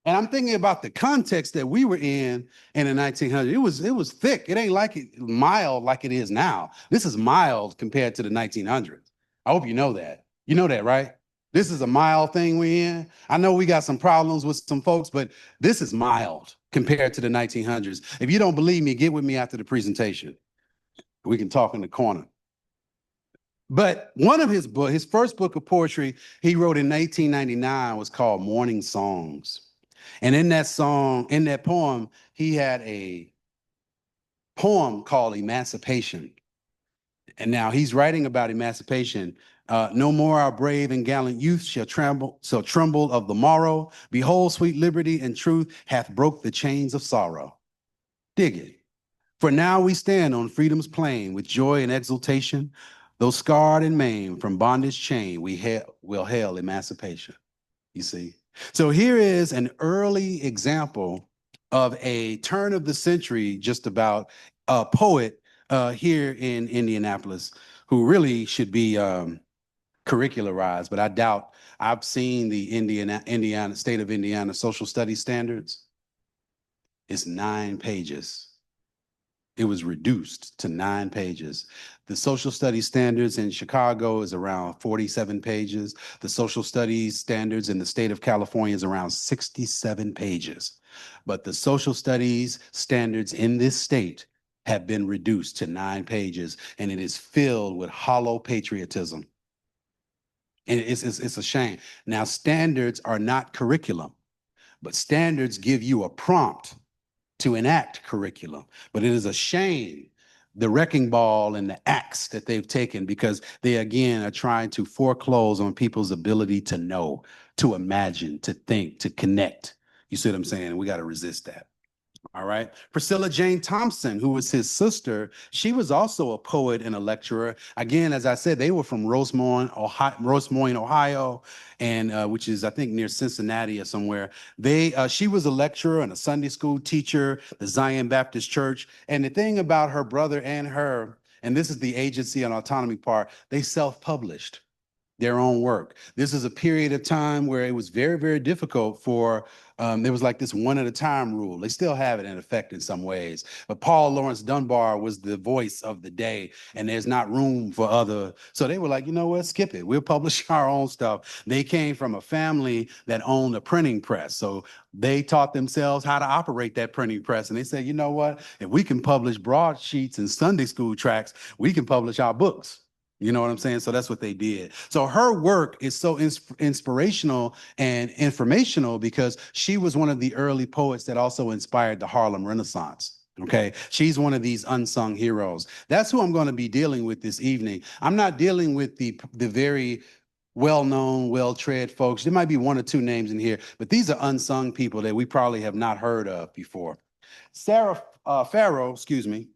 Speaker 3: And I'm thinking about the context that we were in the 1900s. It was thick. It ain't like mild like it is now. This is mild compared to the 1900s. I hope you know that. You know that, right? This is a mild thing we're in. I know we got some problems with some folks, but this is mild compared to the 1900s. If you don't believe me, get with me after the presentation. We can talk in the corner. But one of his book, his first book of poetry he wrote in 1899 was called Morning Songs. And in that song, in that poem, he had a poem called Emancipation. And now he's writing about emancipation. No more our brave and gallant youth shall tremble of the morrow. Behold, sweet liberty and truth hath broke the chains of sorrow. Dig it. For now we stand on freedom's plain with joy and exultation. Though scarred and maimed from bondage chain, will hail emancipation. You see? So here is an early example of a turn of the century, just about a poet here in Indianapolis who really should be curricularized, but I doubt. I've seen the Indiana state of Indiana social studies standards. It's 9 pages. It was reduced to 9 pages. The social studies standards in Chicago is around 47 pages. The social studies standards in the state of California is around 67 pages. But the social studies standards in this state have been reduced to 9 pages, and it is filled with hollow patriotism. And it's a shame. Now, standards are not curriculum, but standards give you a prompt to enact curriculum. But it is a shame, the wrecking ball and the axe that they've taken, because they, again, are trying to foreclose on people's ability to know, to imagine, to think, to connect. You see what I'm saying? We got to resist that. All right. Priscilla Jane Thompson, who was his sister, she was also a poet and a lecturer. Again, as I said, they were from Rosemoyne, Ohio, and which is, I think, near Cincinnati or somewhere. She was a lecturer and a Sunday school teacher, the Zion Baptist Church. And the thing about her brother and her, and this is the agency and autonomy part, they self-published their own work. This is a period of time where it was very, very difficult for, there was like this one at a time rule. They still have it in effect in some ways. But Paul Lawrence Dunbar was the voice of the day, and there's not room for other. So they were like, you know what, skip it. We'll publish our own stuff. They came from a family that owned a printing press. So they taught themselves how to operate that printing press. And they said, you know what, if we can publish broadsheets and Sunday school tracts, we can publish our books. You know what I'm saying? So that's what they did. So her work is so inspirational and informational because she was one of the early poets that also inspired the Harlem Renaissance. Okay. She's one of these unsung heroes. That's who I'm going to be dealing with this evening. I'm not dealing with the very well-known, well-tread folks. There might be 1 or 2 names in here, but these are unsung people that we probably have not heard of before. Sarah Farrow, excuse me.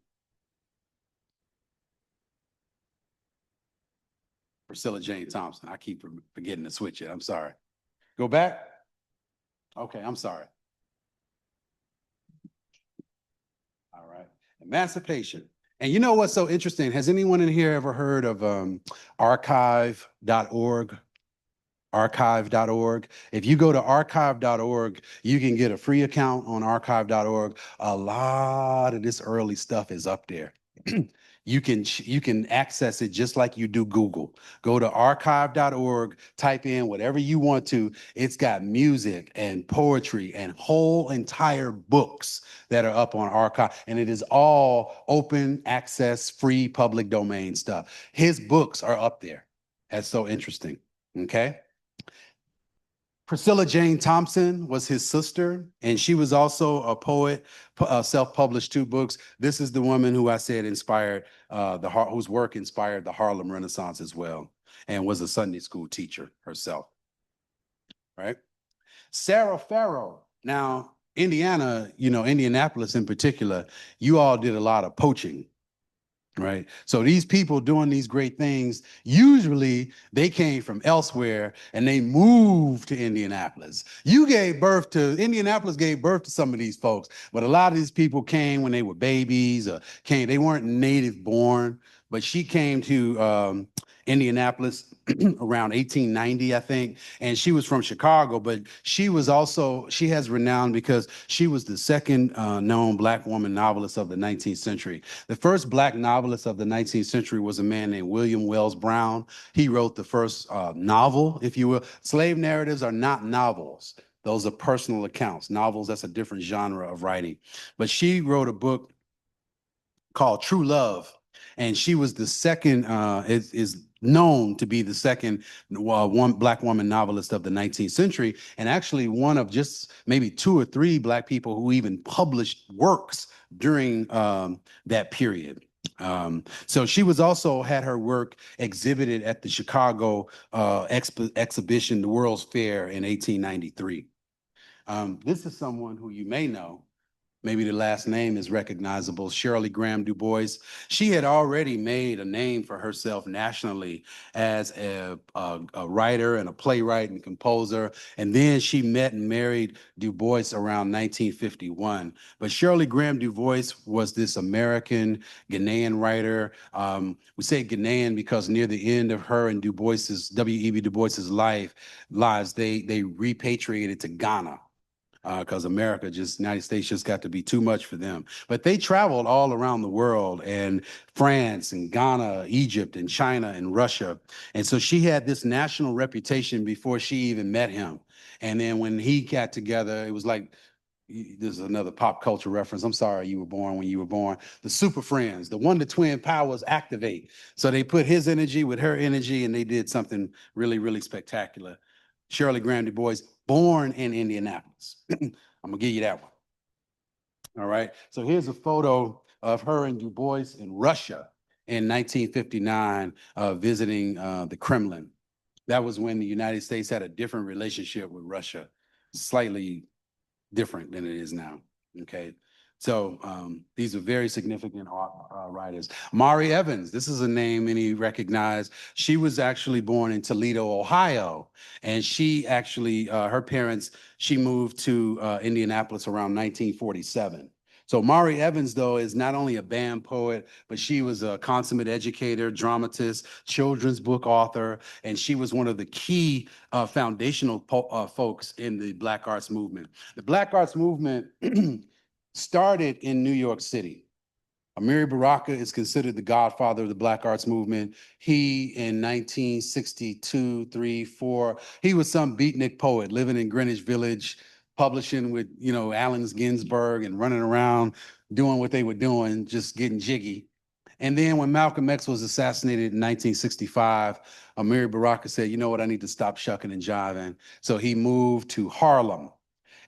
Speaker 3: Priscilla Jane Thompson. I keep forgetting to switch it. I'm sorry. Go back. Okay, I'm sorry. All right. Emancipation. And you know what's so interesting? Has anyone in here ever heard of archive.org? Archive.org. If you go to archive.org, you can get a free account on archive.org. A lot of this early stuff is up there. You can access it just like you do Google. Go to archive.org, type in whatever you want to. It's got music and poetry and whole entire books that are up on archive. And it is all open access, free public domain stuff. His books are up there. That's so interesting. Okay. Priscilla Jane Thompson was his sister, and she was also a poet, self-published 2 books. This is the woman who I said inspired whose work inspired the Harlem Renaissance as well, and was a Sunday school teacher herself. Right? Sarah Farrow. Now, Indiana, Indianapolis in particular, you all did a lot of poaching. Right. So these people doing these great things, usually they came from elsewhere and they moved to Indianapolis. Indianapolis gave birth to some of these folks, but a lot of these people came when they were babies or they weren't native born, but she came to Indianapolis around 1890, I think. And she was from Chicago, but she has renown because she was the second known Black woman novelist of the 19th century. The first Black novelist of the 19th century was a man named William Wells Brown. He wrote the first novel, if you will. Slave narratives are not novels. Those are personal accounts. Novels, that's a different genre of writing. But she wrote a book called True Love, and she was the second, is known to be the second one Black woman novelist of the 19th century, and actually one of just maybe 2 or 3 Black people who even published works during that period. So she was also had her work exhibited at the Chicago exhibition, the World's Fair in 1893. This is someone who you may know. Maybe the last name is recognizable, Shirley Graham Du Bois. She had already made a name for herself nationally as a writer and a playwright and composer. And then she met and married Du Bois around 1951. But Shirley Graham Du Bois was this American Ghanaian writer. We say Ghanaian because near the end of her and W.E.B. Du Bois's lives, they repatriated to Ghana. Because United States just got to be too much for them. But they traveled all around the world, and France and Ghana, Egypt and China and Russia. And so she had this national reputation before she even met him. And then when he got together, it was like, this is another pop culture reference. I'm sorry you were born when you were born. The Super Friends, the Wonder Twin powers activate. So they put his energy with her energy, and they did something really, really spectacular. Shirley Graham Du Bois, born in Indianapolis. I'm gonna give you that one. All right. So here's a photo of her and Du Bois in Russia in 1959, visiting the Kremlin. That was when the United States had a different relationship with Russia, slightly different than it is now. Okay. So these are very significant writers. Mari Evans, this is a name many recognize. She was actually born in Toledo, Ohio. And she actually, her parents, she moved to Indianapolis around 1947. So Mari Evans, though, is not only a band poet, but she was a consummate educator, dramatist, children's book author, and she was one of the key foundational folks in the Black Arts Movement. The Black Arts Movement started in New York City. Amiri Baraka is considered the godfather of the Black Arts Movement. He, in 1962, 3, 4, he was some beatnik poet living in Greenwich Village, publishing with, Allen Ginsberg and running around doing what they were doing, just getting jiggy. And then when Malcolm X was assassinated in 1965, Amiri Baraka said, you know what, I need to stop shucking and jiving. So he moved to Harlem.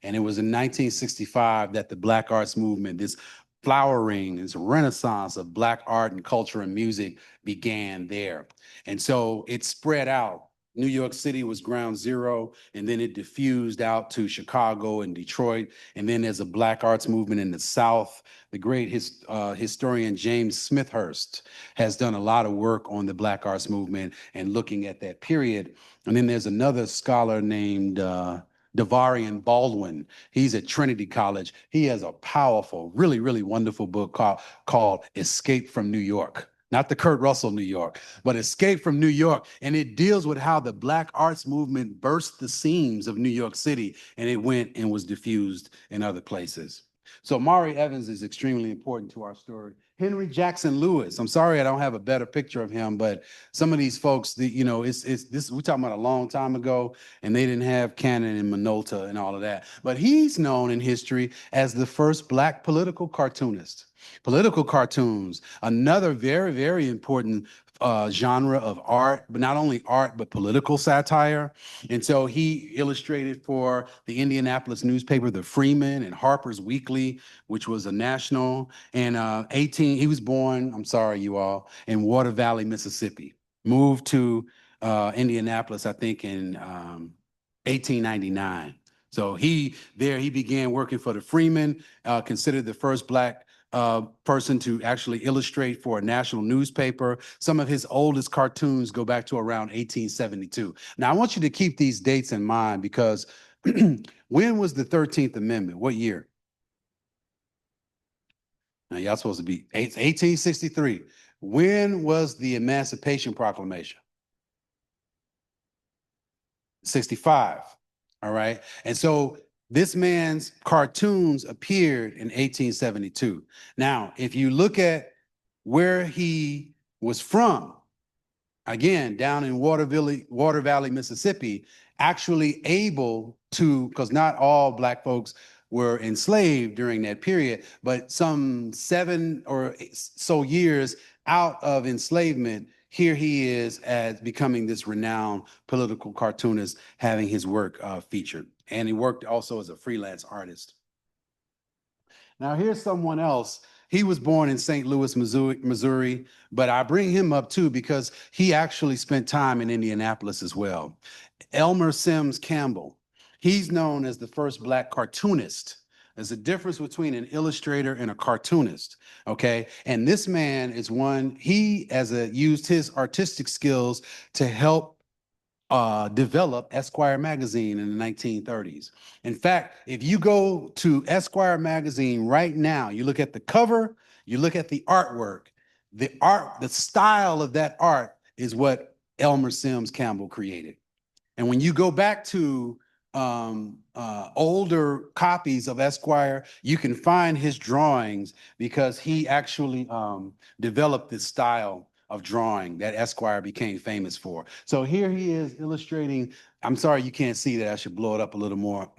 Speaker 3: And it was in 1965 that the Black Arts Movement, this flowering, this renaissance of Black art and culture and music began there. And so it spread out. New York City was ground zero, and then it diffused out to Chicago and Detroit. And then there's a Black Arts Movement in the South. The great historian James Smithhurst has done a lot of work on the Black Arts Movement and looking at that period. And then there's another scholar named Devarian Baldwin. He's at Trinity College. He has a powerful, really, really wonderful book called Escape from New York. Not the Kurt Russell New York, but Escape from New York. And it deals with how the Black Arts Movement burst the seams of New York City, and it went and was diffused in other places. So Mari Evans is extremely important to our story. Henry Jackson Lewis. I'm sorry I don't have a better picture of him, but some of these folks, we're talking about a long time ago, and they didn't have Cannon and Minolta and all of that. But he's known in history as the first Black political cartoonist. Political cartoons, another very, very important genre of art, but not only art, but political satire. And so he illustrated for the Indianapolis newspaper, The Freeman, and Harper's Weekly, which was a national. And he was born, I'm sorry, you all, in Water Valley, Mississippi. Moved to Indianapolis, I think, in 1899. So he began working for The Freeman, considered the first Black person to actually illustrate for a national newspaper. Some of his oldest cartoons go back to around 1872. Now, I want you to keep these dates in mind because when was the 13th Amendment? What year? Now, y'all supposed to be 1863. When was the Emancipation Proclamation? 65. All right. And so this man's cartoons appeared in 1872. Now, if you look at where he was from, again, down in Water Valley, Mississippi, actually able to, because not all Black folks were enslaved during that period, but some 7 or so years out of enslavement, here he is as becoming this renowned political cartoonist, having his work featured. And he worked also as a freelance artist. Now, here's someone else. He was born in St. Louis, Missouri, but I bring him up too because he actually spent time in Indianapolis as well. Elmer Sims Campbell. He's known as the first Black cartoonist. There's a difference between an illustrator and a cartoonist, okay? And this man is one, he used his artistic skills to help develop Esquire magazine in the 1930s. In fact, if you go to Esquire magazine right now, you look at the cover, you look at the artwork, the style of that art is what Elmer Sims Campbell created. And when you go back to older copies of Esquire, you can find his drawings because he actually developed this style of drawing that Esquire became famous for. So here he is illustrating. I'm sorry you can't see that. I should blow it up a little more.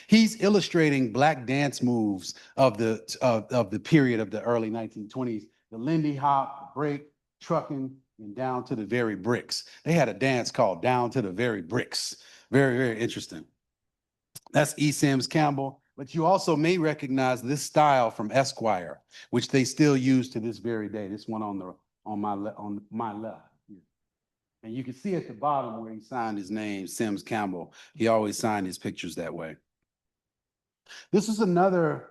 Speaker 3: He's illustrating Black dance moves of the period of the early 1920s, the Lindy Hop, break, trucking, and down to the very bricks. They had a dance called Down to the Very Bricks. Very, very interesting. That's E. Sims Campbell. But you also may recognize this style from Esquire, which they still use to this very day. This one on my left. And you can see at the bottom where he signed his name, Sims Campbell. He always signed his pictures that way. This is another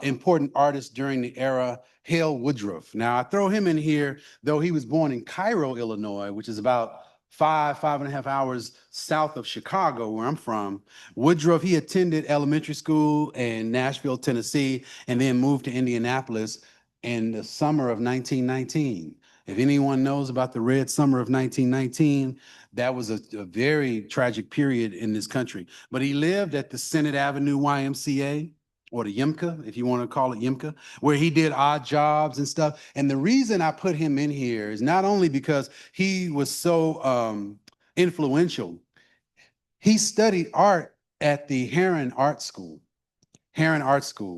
Speaker 3: important artist during the era, Hale Woodruff. Now, I throw him in here, though he was born in Cairo, Illinois, which is about 5.5 hours south of Chicago, where I'm from. Woodruff, he attended elementary school in Nashville, Tennessee, and then moved to Indianapolis in the summer of 1919. If anyone knows about the Red Summer of 1919, that was a very tragic period in this country. But he lived at the Senate Avenue YMCA, or the YMCA, if you want to call it YMCA, where he did odd jobs and stuff. And the reason I put him in here is not only because he was so influential, he studied art at the Heron Art School,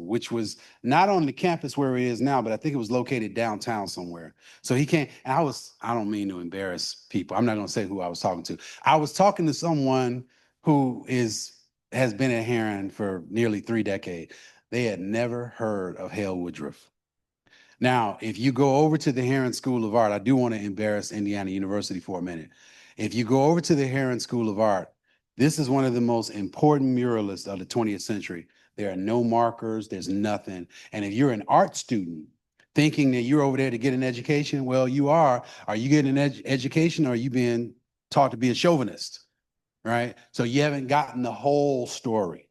Speaker 3: which was not on the campus where it is now, but I think it was located downtown somewhere. So he came, and I don't mean to embarrass people. I'm not going to say who I was talking to. I was talking to someone who has been at Heron for nearly 3 decades. They had never heard of Hale Woodruff. Now, if you go over to the Heron School of Art, I do want to embarrass Indiana University for a minute. If you go over to the Heron School of Art, this is one of the most important muralists of the 20th century. There are no markers, there's nothing. And if you're an art student thinking that you're over there to get an education, well, you are. Are you getting an education, or are you being taught to be a chauvinist? Right? So you haven't gotten the whole story.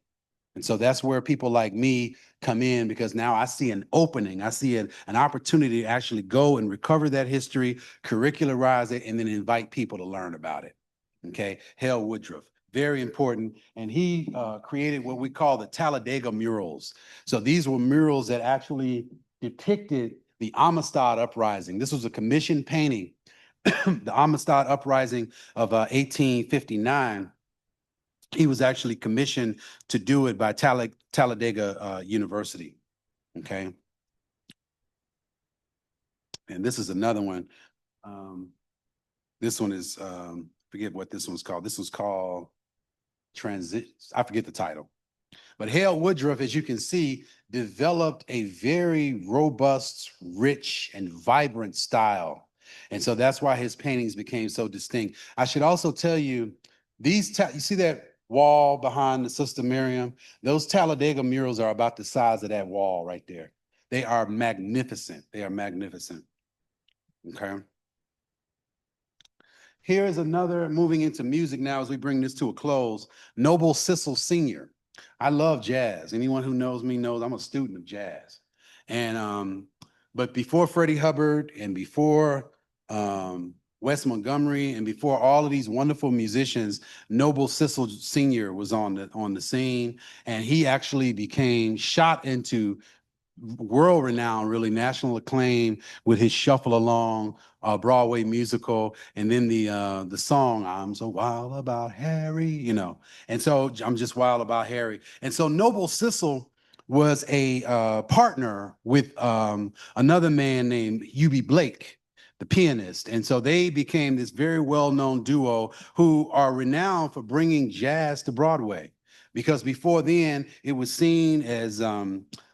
Speaker 3: And so that's where people like me come in, because now I see an opening. I see an opportunity to actually go and recover that history, curricularize it, and then invite people to learn about it. Okay? Hale Woodruff, very important. And he created what we call the Talladega murals. So these were murals that actually depicted the Amistad Uprising. This was a commissioned painting, the Amistad Uprising of 1859. He was actually commissioned to do it by Talladega University. Okay. And this is another one. This one is, forget what this one's called. This was called Transit. I forget the title. But Hale Woodruff, as you can see, developed a very robust, rich, and vibrant style. And so that's why his paintings became so distinct. I should also tell you, you see that wall behind the Sister Miriam? Those Talladega murals are about the size of that wall right there. They are magnificent. They are magnificent. Okay. Here is another, moving into music now as we bring this to a close, Noble Sissle Sr. I love jazz. Anyone who knows me knows I'm a student of jazz. And but before Freddie Hubbard and before Wes Montgomery, and before all of these wonderful musicians, Noble Sissle Sr. was on the scene, and he actually became shot into world renowned, really national acclaim with his Shuffle Along Broadway musical, and then the song "I'm So Wild About Harry," you know, and so I'm just wild about Harry, and so Noble Sissle was a partner with another man named UB Blake, the pianist, and so they became this very well-known duo who are renowned for bringing jazz to Broadway. Because before then, it was seen as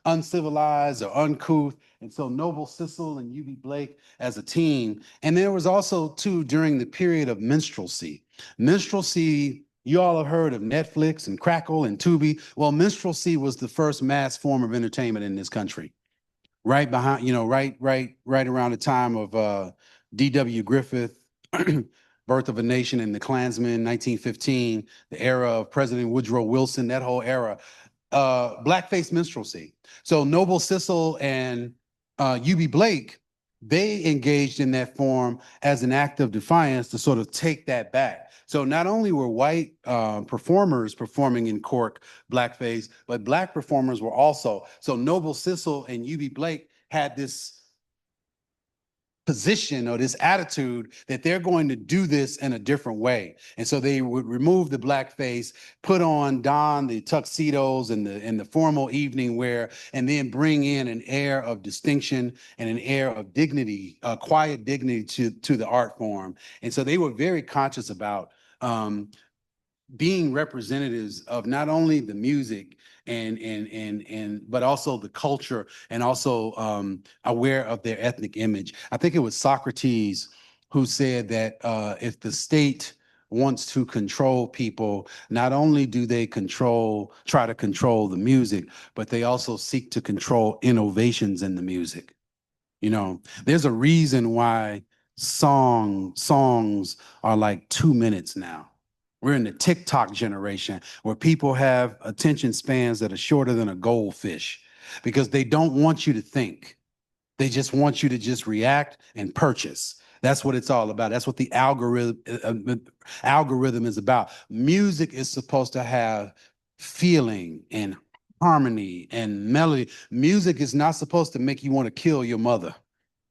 Speaker 3: uncivilized or uncouth. And so Noble Sissle and UB Blake as a team. And there was also, too, during the period of minstrelsy. Minstrelsy, you all have heard of Netflix and Crackle and Tubi. Well, minstrelsy was the first mass form of entertainment in this country. Right behind, you know, right around the time of D.W. Griffith, Birth of a Nation and the Klansman, 1915, the era of President Woodrow Wilson, that whole era. Blackface minstrelsy. So Noble Sissle and UB Blake, they engaged in that form as an act of defiance to sort of take that back. So not only were white performers performing in Cork blackface, but black performers were also. So Noble Sissle and UB Blake had this position or this attitude that they're going to do this in a different way. And so they would remove the blackface, don the tuxedos and the formal evening wear, and then bring in an air of distinction and an air of dignity, quiet dignity to the art form. And so they were very conscious about being representatives of not only the music and but also the culture, and also aware of their ethnic image. I think it was Socrates who said that if the state wants to control people, not only do they try to control the music, but they also seek to control innovations in the music. You know, there's a reason why songs are like 2 minutes now. We're in the TikTok generation where people have attention spans that are shorter than a goldfish because they don't want you to think. They just want you to just react and purchase. That's what it's all about. That's what the algorithm is about. Music is supposed to have feeling and harmony and melody. Music is not supposed to make you want to kill your mother.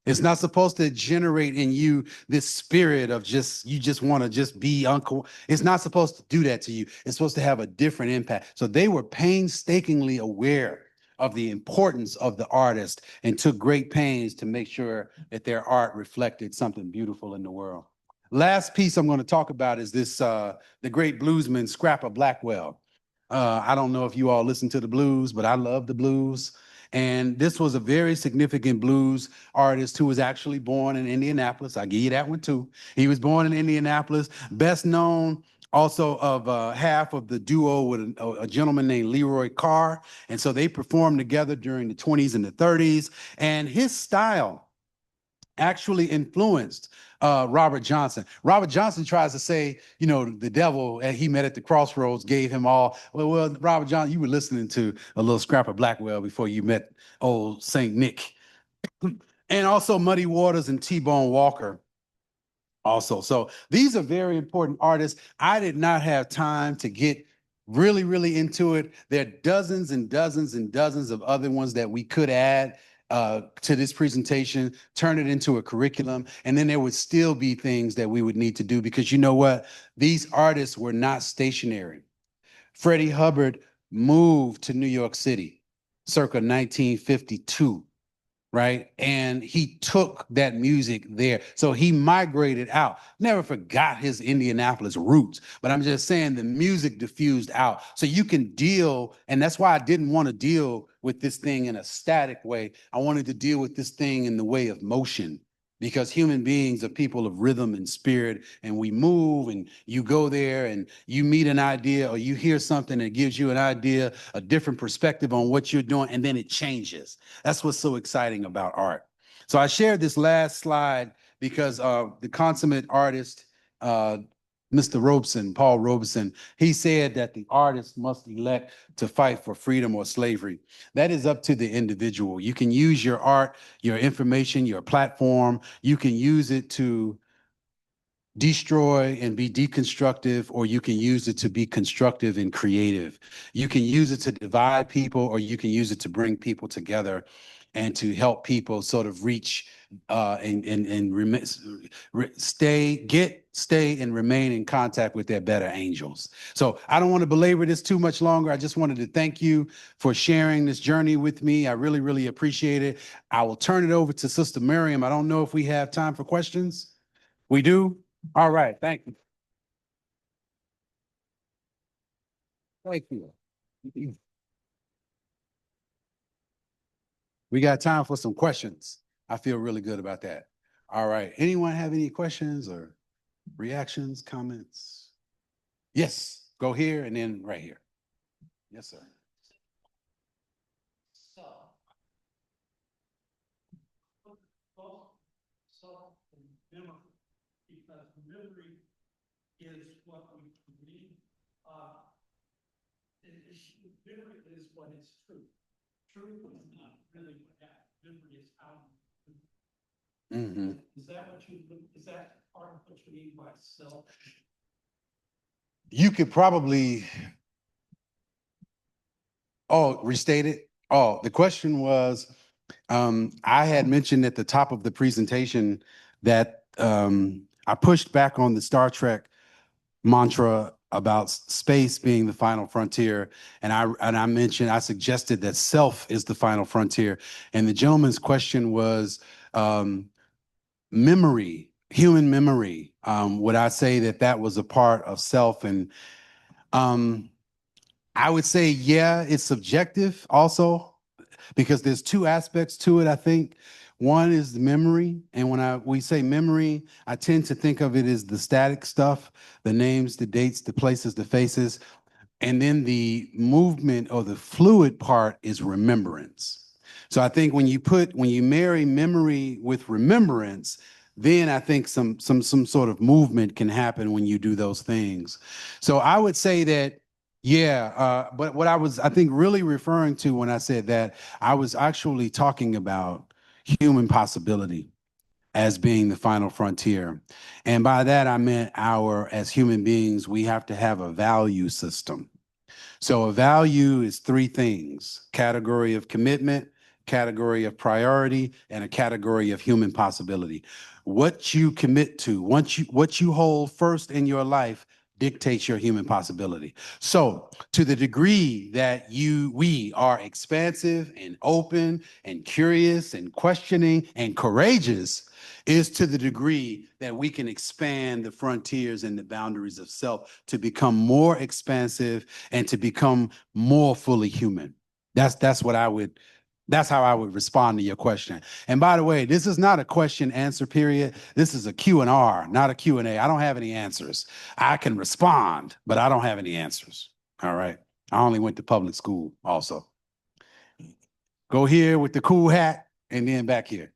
Speaker 3: It's not supposed to generate in you this spirit of you just want to just be uncle. It's not supposed to do that to you. It's supposed to have a different impact. So they were painstakingly aware of the importance of the artist and took great pains to make sure that their art reflected something beautiful in the world. Last piece I'm going to talk about is the great bluesman Scrapper Blackwell. I don't know if you all listen to the blues, but I love the blues. And this was a very significant blues artist who was actually born in Indianapolis. I'll give you that one too. He was born in Indianapolis, best known also of half of the duo with a gentleman named Leroy Carr. And so they performed together during the 20s and the 30s. And his style actually influenced Robert Johnson. Robert Johnson tries to say, you know, the devil he met at the crossroads gave him all. Well, Robert Johnson, you were listening to a little Scrapper Blackwell before you met old Saint Nick. And also Muddy Waters and T-Bone Walker also. So these are very important artists. I did not have time to get really into it. There are dozens and dozens and dozens of other ones that we could add to this presentation, turn it into a curriculum, and then there would still be things that we would need to do because you know what? These artists were not stationary. Freddie Hubbard moved to New York City circa 1952. Right. And he took that music there. So he migrated out, never forgot his Indianapolis roots. But I'm just saying the music diffused out. So you can deal. And that's why I didn't want to deal with this thing in a static way. I wanted to deal with this thing in the way of motion, because human beings are people of rhythm and spirit, and we move, and you go there and you meet an idea or you hear something that gives you an idea, a different perspective on what you're doing, and then it changes. That's what's so exciting about art. So I shared this last slide because the consummate artist, Mr. Robeson, Paul Robeson, he said that the artist must elect to fight for freedom or slavery. That is up to the individual. You can use your art, your information, your platform. You can use it to destroy and be deconstructive, or you can use it to be constructive and creative. You can use it to divide people, or you can use it to bring people together and to help people sort of reach stay and remain in contact with their better angels. So I don't want to belabor this too much longer. I just wanted to thank you for sharing this journey with me. I really, really appreciate it. I will turn it over to Sister Miriam. I don't know if we have time for questions. We do? All right. Thank you. Thank you. We got time for some questions. I feel really good about that. All right. Anyone have any questions or reactions, comments? Yes. Go here and then right here. Yes, sir.
Speaker 4: Because memory is what we read. Memory is what is true. Truth is not really what happened. Memory is how.
Speaker 3: Mm-hmm.
Speaker 4: Is that part of what you mean by self?
Speaker 3: You could probably, restate it. Oh, the question was, I had mentioned at the top of the presentation that I pushed back on the Star Trek mantra about space being the final frontier, and I suggested that self is the final frontier, and the gentleman's question was memory, human memory. Would I say that was a part of self? And I would say, yeah, it's subjective also, because there's two aspects to it, I think. One is the memory. And when we say memory, I tend to think of it as the static stuff, the names, the dates, the places, the faces. And then the movement or the fluid part is remembrance. So I think when you marry memory with remembrance, then I think some sort of movement can happen when you do those things. So I would say that, yeah, but what I was, I think, really referring to when I said that, I was actually talking about human possibility as being the final frontier. And by that, I meant as human beings, we have to have a value system. So a value is three things: category of commitment, category of priority, and a category of human possibility. What you commit to, what you hold first in your life dictates your human possibility. So to the degree that we are expansive and open and curious and questioning and courageous, is to the degree that we can expand the frontiers and the boundaries of self to become more expansive and to become more fully human. That's how I would respond to your question. And by the way, this is not a question answer period. This is a Q&R, not a Q&A. I don't have any answers. I can respond, but I don't have any answers. All right. I only went to public school also. Go here with the cool hat and then back here.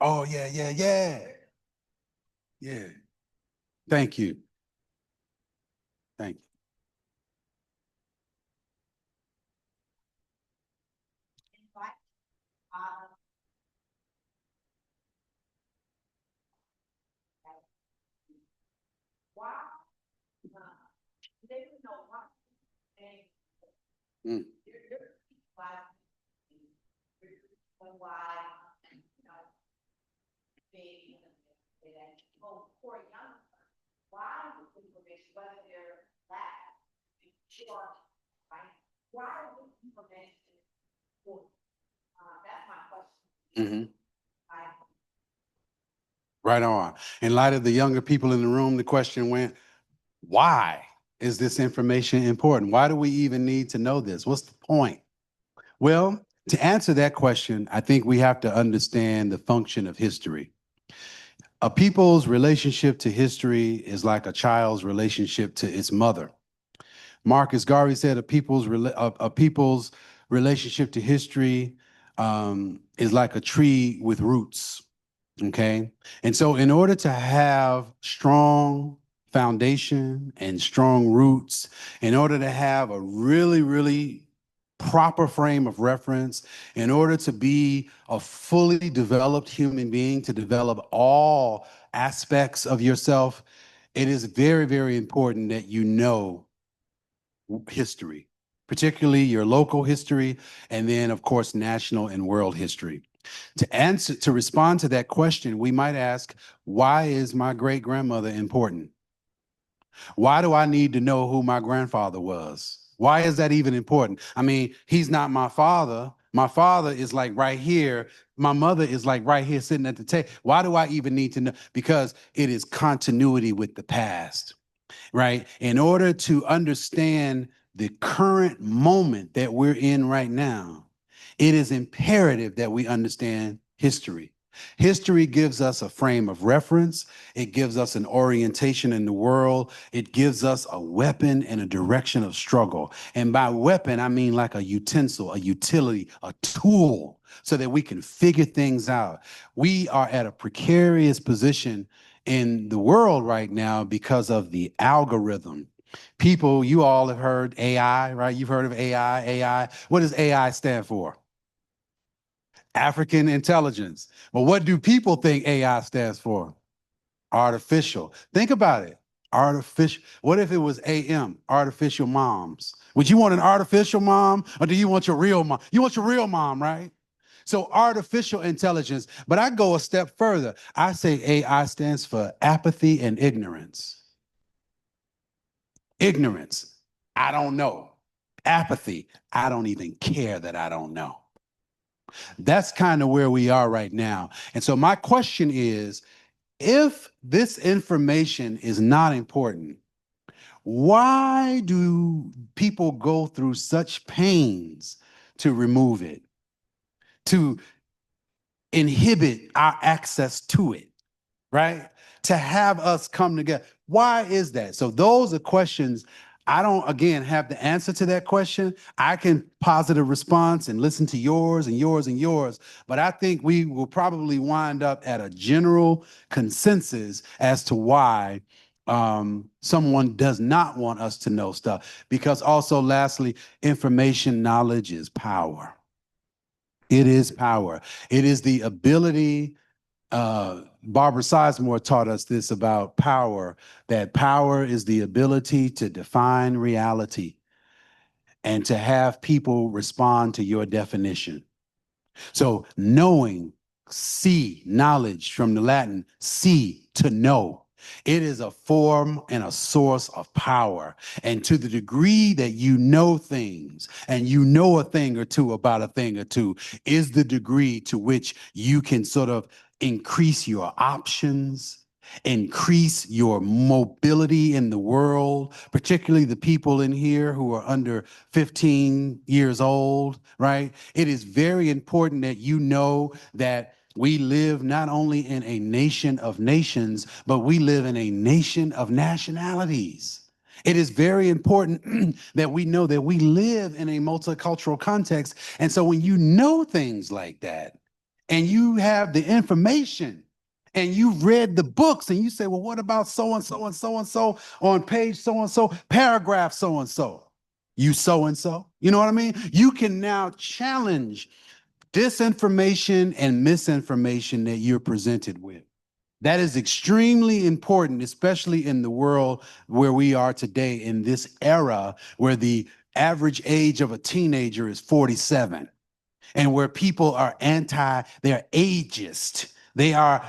Speaker 3: Oh, yeah, yeah, yeah. Yeah. Thank you. Thank you. Mm. Mm-hmm. Right on. In light of the younger people in the room, the question went, why is this information important? Why do we even need to know this? What's the point? Well, to answer that question, I think we have to understand the function of history. A people's relationship to history is like a child's relationship to its mother. Marcus Garvey said a people's relationship to history is like a tree with roots. Okay. And so in order to have strong foundation and strong roots in order to have a really, really proper frame of reference, in order to be a fully developed human being, to develop all aspects of yourself. It is very, very important that you know history, particularly your local history, and then, of course, national and world history. To respond to that question, we might ask, why is my great grandmother important? Why do I need to know who my grandfather was? Why is that even important? I mean, he's not my father. My father is like right here. My mother is like right here sitting at the table. Why do I even need to know? Because it is continuity with the past, right? In order to understand the current moment that we're in right now, it is imperative that we understand history. History gives us a frame of reference. It gives us an orientation in the world. It gives us a weapon and a direction of struggle. And by weapon, I mean like a utensil, a utility, a tool, so that we can figure things out. We are at a precarious position in the world right now because of the algorithm. People, you all have heard AI, right? You've heard of AI, AI. What does AI stand for? African intelligence. Well, what do people think AI stands for? Artificial. Think about it. Artificial. What if it was AM, artificial moms? Would you want an artificial mom, or do you want your real mom? You want your real mom, right? So artificial intelligence, but I go a step further. I say AI stands for apathy and ignorance. Ignorance, I don't know. Apathy, I don't even care that I don't know. That's kind of where we are right now. And so my question is, if this information is not important, why do people go through such pains to remove it, to inhibit our access to it, right? To have us come together? Why is that? So those are questions. I don't, again, have the answer to that question. I can posit a response and listen to yours and yours and yours, but I think we will probably wind up at a general consensus as to why someone does not want us to know stuff. Because also, lastly, information knowledge is power. It is power. It is the ability. Barbara Sizemore taught us this about power, that power is the ability to define reality and to have people respond to your definition. So knowing, see, knowledge from the Latin, see, to know. It is a form and a source of power. And to the degree that you know things and you know a thing or two about a thing or two is the degree to which you can sort of increase your options, increase your mobility in the world, particularly the people in here who are under 15 years old, right? It is very important that you know that we live not only in a nation of nations, but we live in a nation of nationalities. It is very important that we know that we live in a multicultural context. And so when you know things like that, and you have the information, and you read the books, and you say, well, what about so-and-so and so-and-so on page so-and-so, paragraph so-and-so? You so-and-so, you know what I mean? You can now challenge disinformation and misinformation that you're presented with. That is extremely important, especially in the world where we are today, in this era where the average age of a teenager is 47, and where people are they're ageist. They are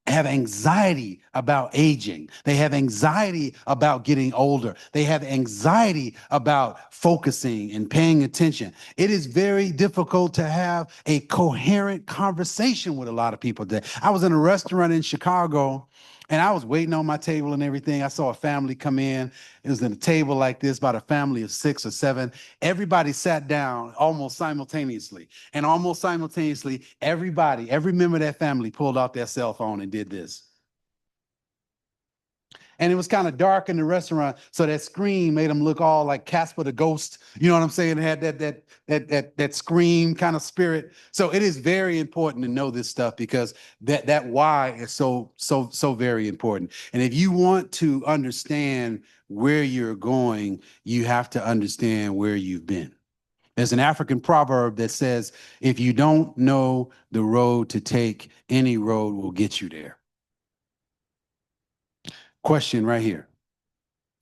Speaker 3: have anxiety about aging. They have anxiety about getting older. They have anxiety about focusing and paying attention. It is very difficult to have a coherent conversation with a lot of people today. I was in a restaurant in Chicago, and I was waiting on my table and everything. I saw a family come in. It was at a table like this, about a family of 6 or 7. Everybody sat down almost simultaneously. And almost simultaneously, every member of that family pulled out their cell phone and did this. And it was kind of dark in the restaurant, so that scream made him look all like Casper the Ghost. You know what I'm saying? It had that scream kind of spirit. So it is very important to know this stuff because that why is so very important. And if you want to understand where you're going, you have to understand where you've been. There's an African proverb that says, if you don't know the road to take, any road will get you there. Question right here.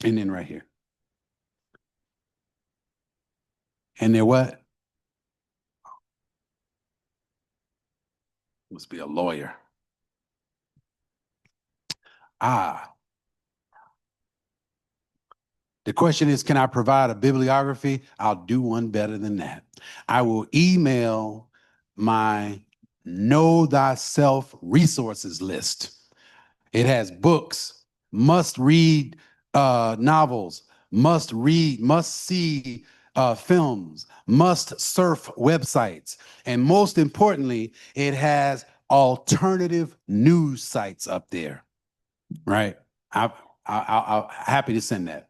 Speaker 3: And then right here. And they're what? Must be a lawyer. The question is, can I provide a bibliography? I'll do one better than that. I will email my Know Thyself resources list. It has books, must read novels, must see films, must surf websites. And most importantly, it has alternative news sites up there, right? I'm happy to send that.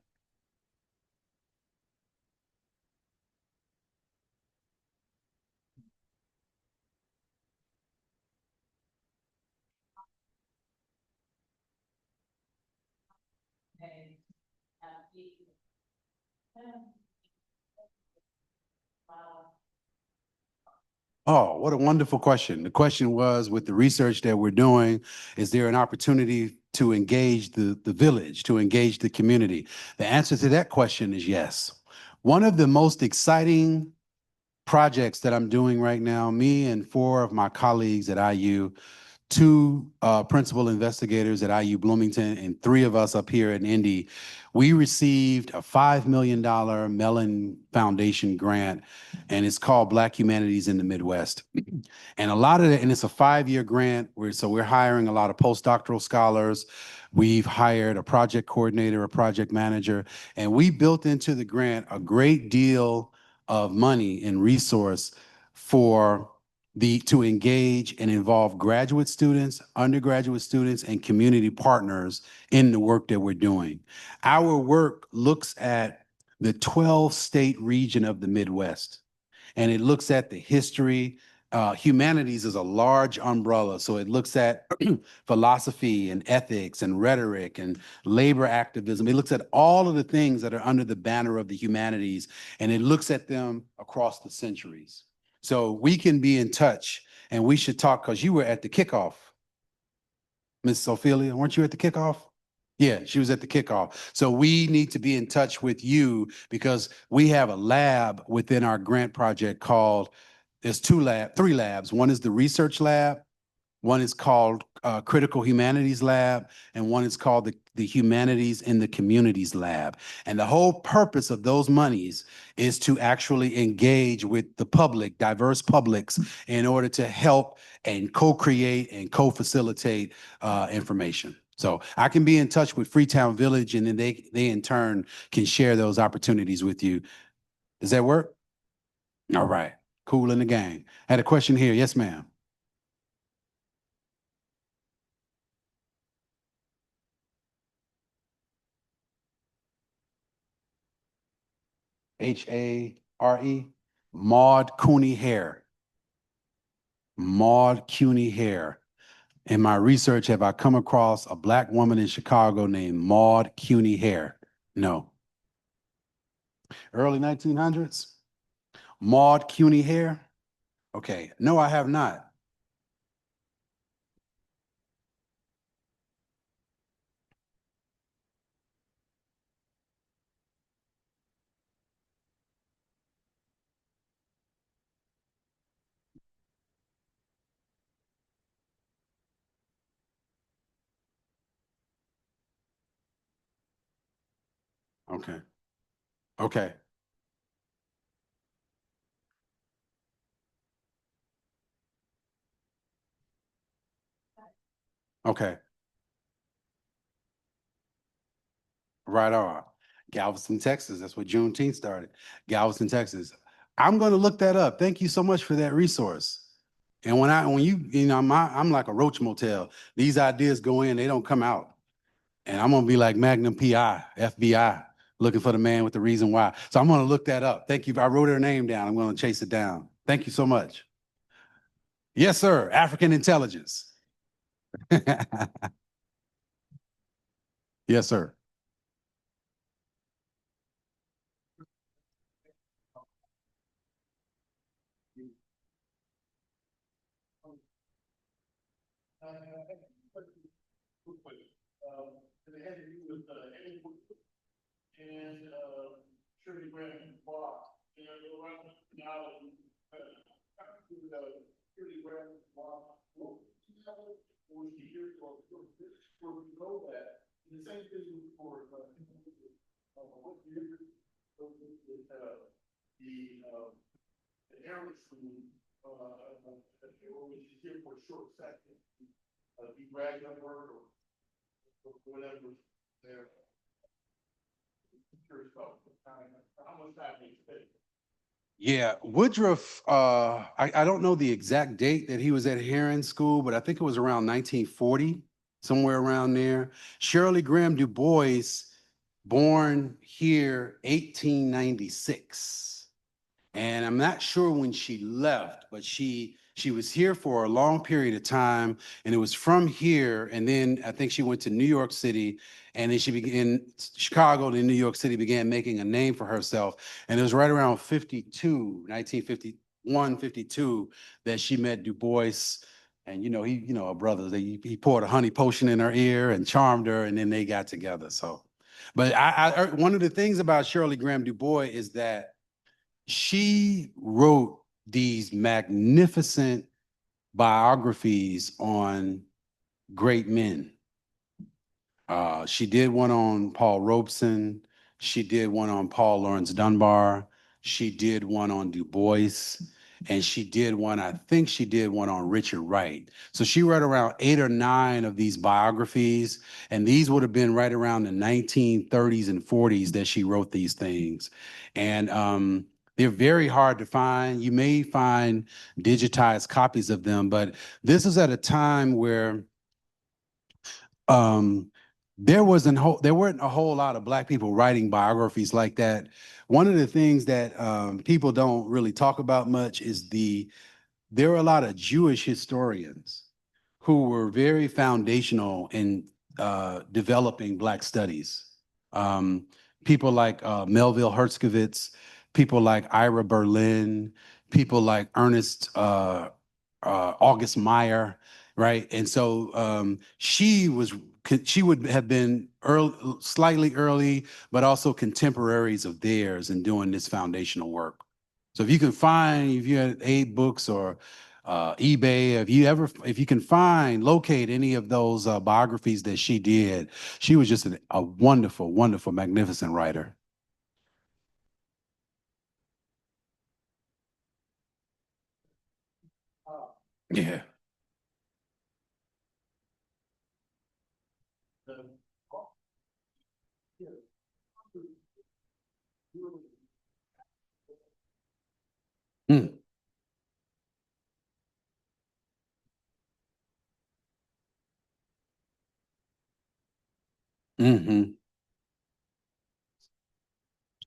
Speaker 3: Oh, what a wonderful question. The question was, with the research that we're doing, is there an opportunity to engage the village, to engage the community? The answer to that question is yes. One of the most exciting projects that I'm doing right now, me and 4 of my colleagues at IU, 2 principal investigators at IU Bloomington, and 3 of us up here at Indy, we received a $5 million Mellon Foundation grant, and it's called Black Humanities in the Midwest. And a lot of it, and it's a 5-year grant, so we're hiring a lot of postdoctoral scholars. We've hired a project coordinator, a project manager, and we built into the grant a great deal of money and resource for to engage and involve graduate students, undergraduate students, and community partners in the work that we're doing. Our work looks at the 12-state region of the Midwest, and it looks at the history. Humanities is a large umbrella, so it looks at philosophy and ethics and rhetoric and labor activism. It looks at all of the things that are under the banner of the humanities, and it looks at them across the centuries. So we can be in touch, and we should talk, because you were at the kickoff. Miss Ophelia, weren't you at the kickoff? Yeah, she was at the kickoff. So we need to be in touch with you, because we have a lab within our grant project called, there's 3 labs. One is the research lab, one is called Critical Humanities Lab, and one is called the Humanities in the Communities Lab. And the whole purpose of those monies is to actually engage with the public, diverse publics, in order to help and co-create and co-facilitate information. So I can be in touch with Freetown Village, and then they in turn can share those opportunities with you. Does that work? All right. Cool in the gang. I had a question here. Yes, ma'am. H-A-R-E, Maud Cooney Hare. Maud Cooney Hare. In my research, have I come across a Black woman in Chicago named Maud Cooney Hare? No. Early 1900s? Maud Cooney Hare? Okay. No, I have not. Okay. Okay. Okay. Right on. Galveston, Texas. That's where Juneteenth started. Galveston, Texas. I'm going to look that up. Thank you so much for that resource. And when you know, I'm like a roach motel. These ideas go in, they don't come out. And I'm gonna be like Magnum PI, FBI, looking for the man with the reason why. So I'm gonna look that up. Thank you. I wrote her name down. I'm gonna chase it down. Thank you so much. Yes, sir. African intelligence. Yes, sir.
Speaker 4: They had to do with Emmy Award-winning and Shirley Graham Bach. You know, around now, Shirley Graham Bach, or she here for this, where we know that. And the same thing for what year the Aaron School, which is here for a short second, be bragging on her or whatever there. Curious about how much time they spent.
Speaker 3: Yeah, Woodruff, I don't know the exact date that he was at Heron School, but I think it was around 1940, somewhere around there. Shirley Graham Du Bois, born here 1896. And I'm not sure when she left, but she was here for a long period of time, and it was from here. And then I think she went to New York City, and then she began Chicago, then New York City, began making a name for herself. And it was right around 1951, 52, that she met Du Bois. And a brother, he poured a honey potion in her ear and charmed her, and then they got together. So, but one of the things about Shirley Graham Du Bois is that she wrote these magnificent biographies on great men. She did one on Paul Robeson. She did one on Paul Laurence Dunbar. She did one on Du Bois. And I think she did one on Richard Wright. So she wrote around 8 or 9 of these biographies. And these would have been right around the 1930s and 40s that she wrote these things. And they're very hard to find. You may find digitized copies of them, but this is at a time where um, there weren't a whole lot of Black people writing biographies like that. One of the things that people don't really talk about much is there are a lot of Jewish historians who were very foundational in developing Black studies. Um, People like Melville Hertzkovitz, people like Ira Berlin, people like Ernest August Meyer, right? And so she would have been slightly early, but also contemporaries of theirs in doing this foundational work. So if you had Abe Books or eBay, if you can locate any of those biographies that she did, she was just a wonderful, wonderful, magnificent writer. Yeah. Mm. Hmm.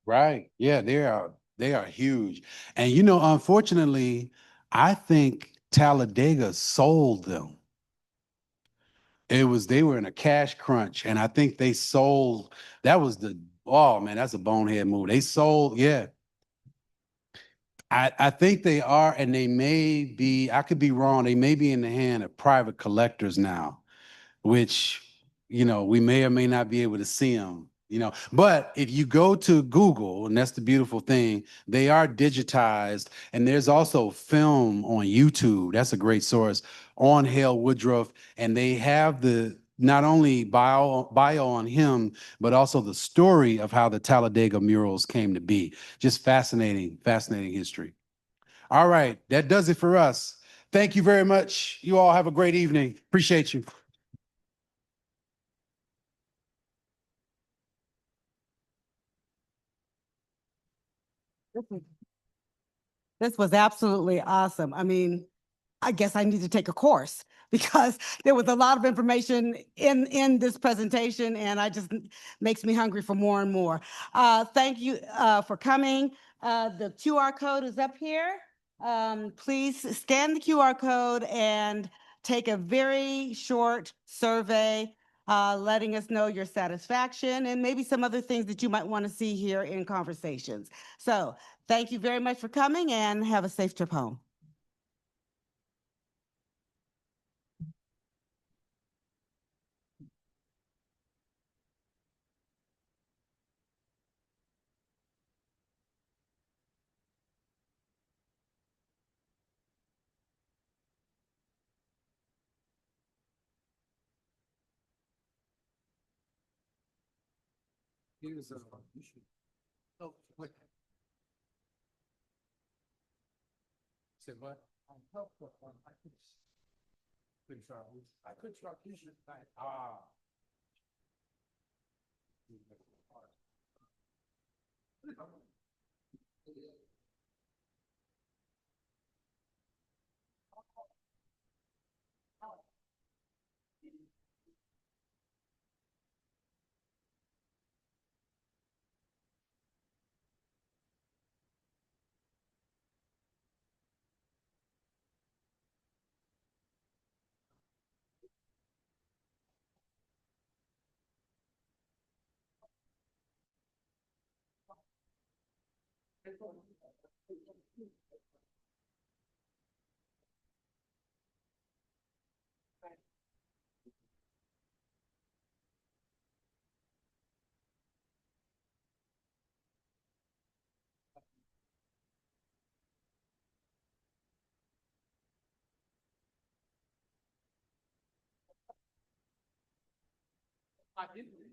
Speaker 3: Right. Yeah, they are huge. And unfortunately, I think Talladega sold them. They were in a cash crunch, and I think they sold. That was oh man, that's a bonehead move. They sold, yeah. I think they are, and they may be, I could be wrong, they may be in the hand of private collectors now, which, we may or may not be able to see them, But if you go to Google, and that's the beautiful thing, they are digitized, and there's also film on YouTube. That's a great source on Hale Woodruff, and they have the not only bio on him, but also the story of how the Talladega murals came to be. Just fascinating, fascinating history. All right, that does it for us. Thank you very much. You all have a great evening. Appreciate you.
Speaker 1: This was absolutely awesome. I mean, I guess I need to take a course because there was a lot of information in this presentation, and I just makes me hungry for more and more. Thank you for coming. The QR code is up here. Please scan the QR code and take a very short survey letting us know your satisfaction and maybe some other things that you might want to see here in conversations. So thank you very much for coming and have a safe trip home.
Speaker 3: Here's oh, wait. Say what? I could start teaching tonight. Ah. I didn't understand.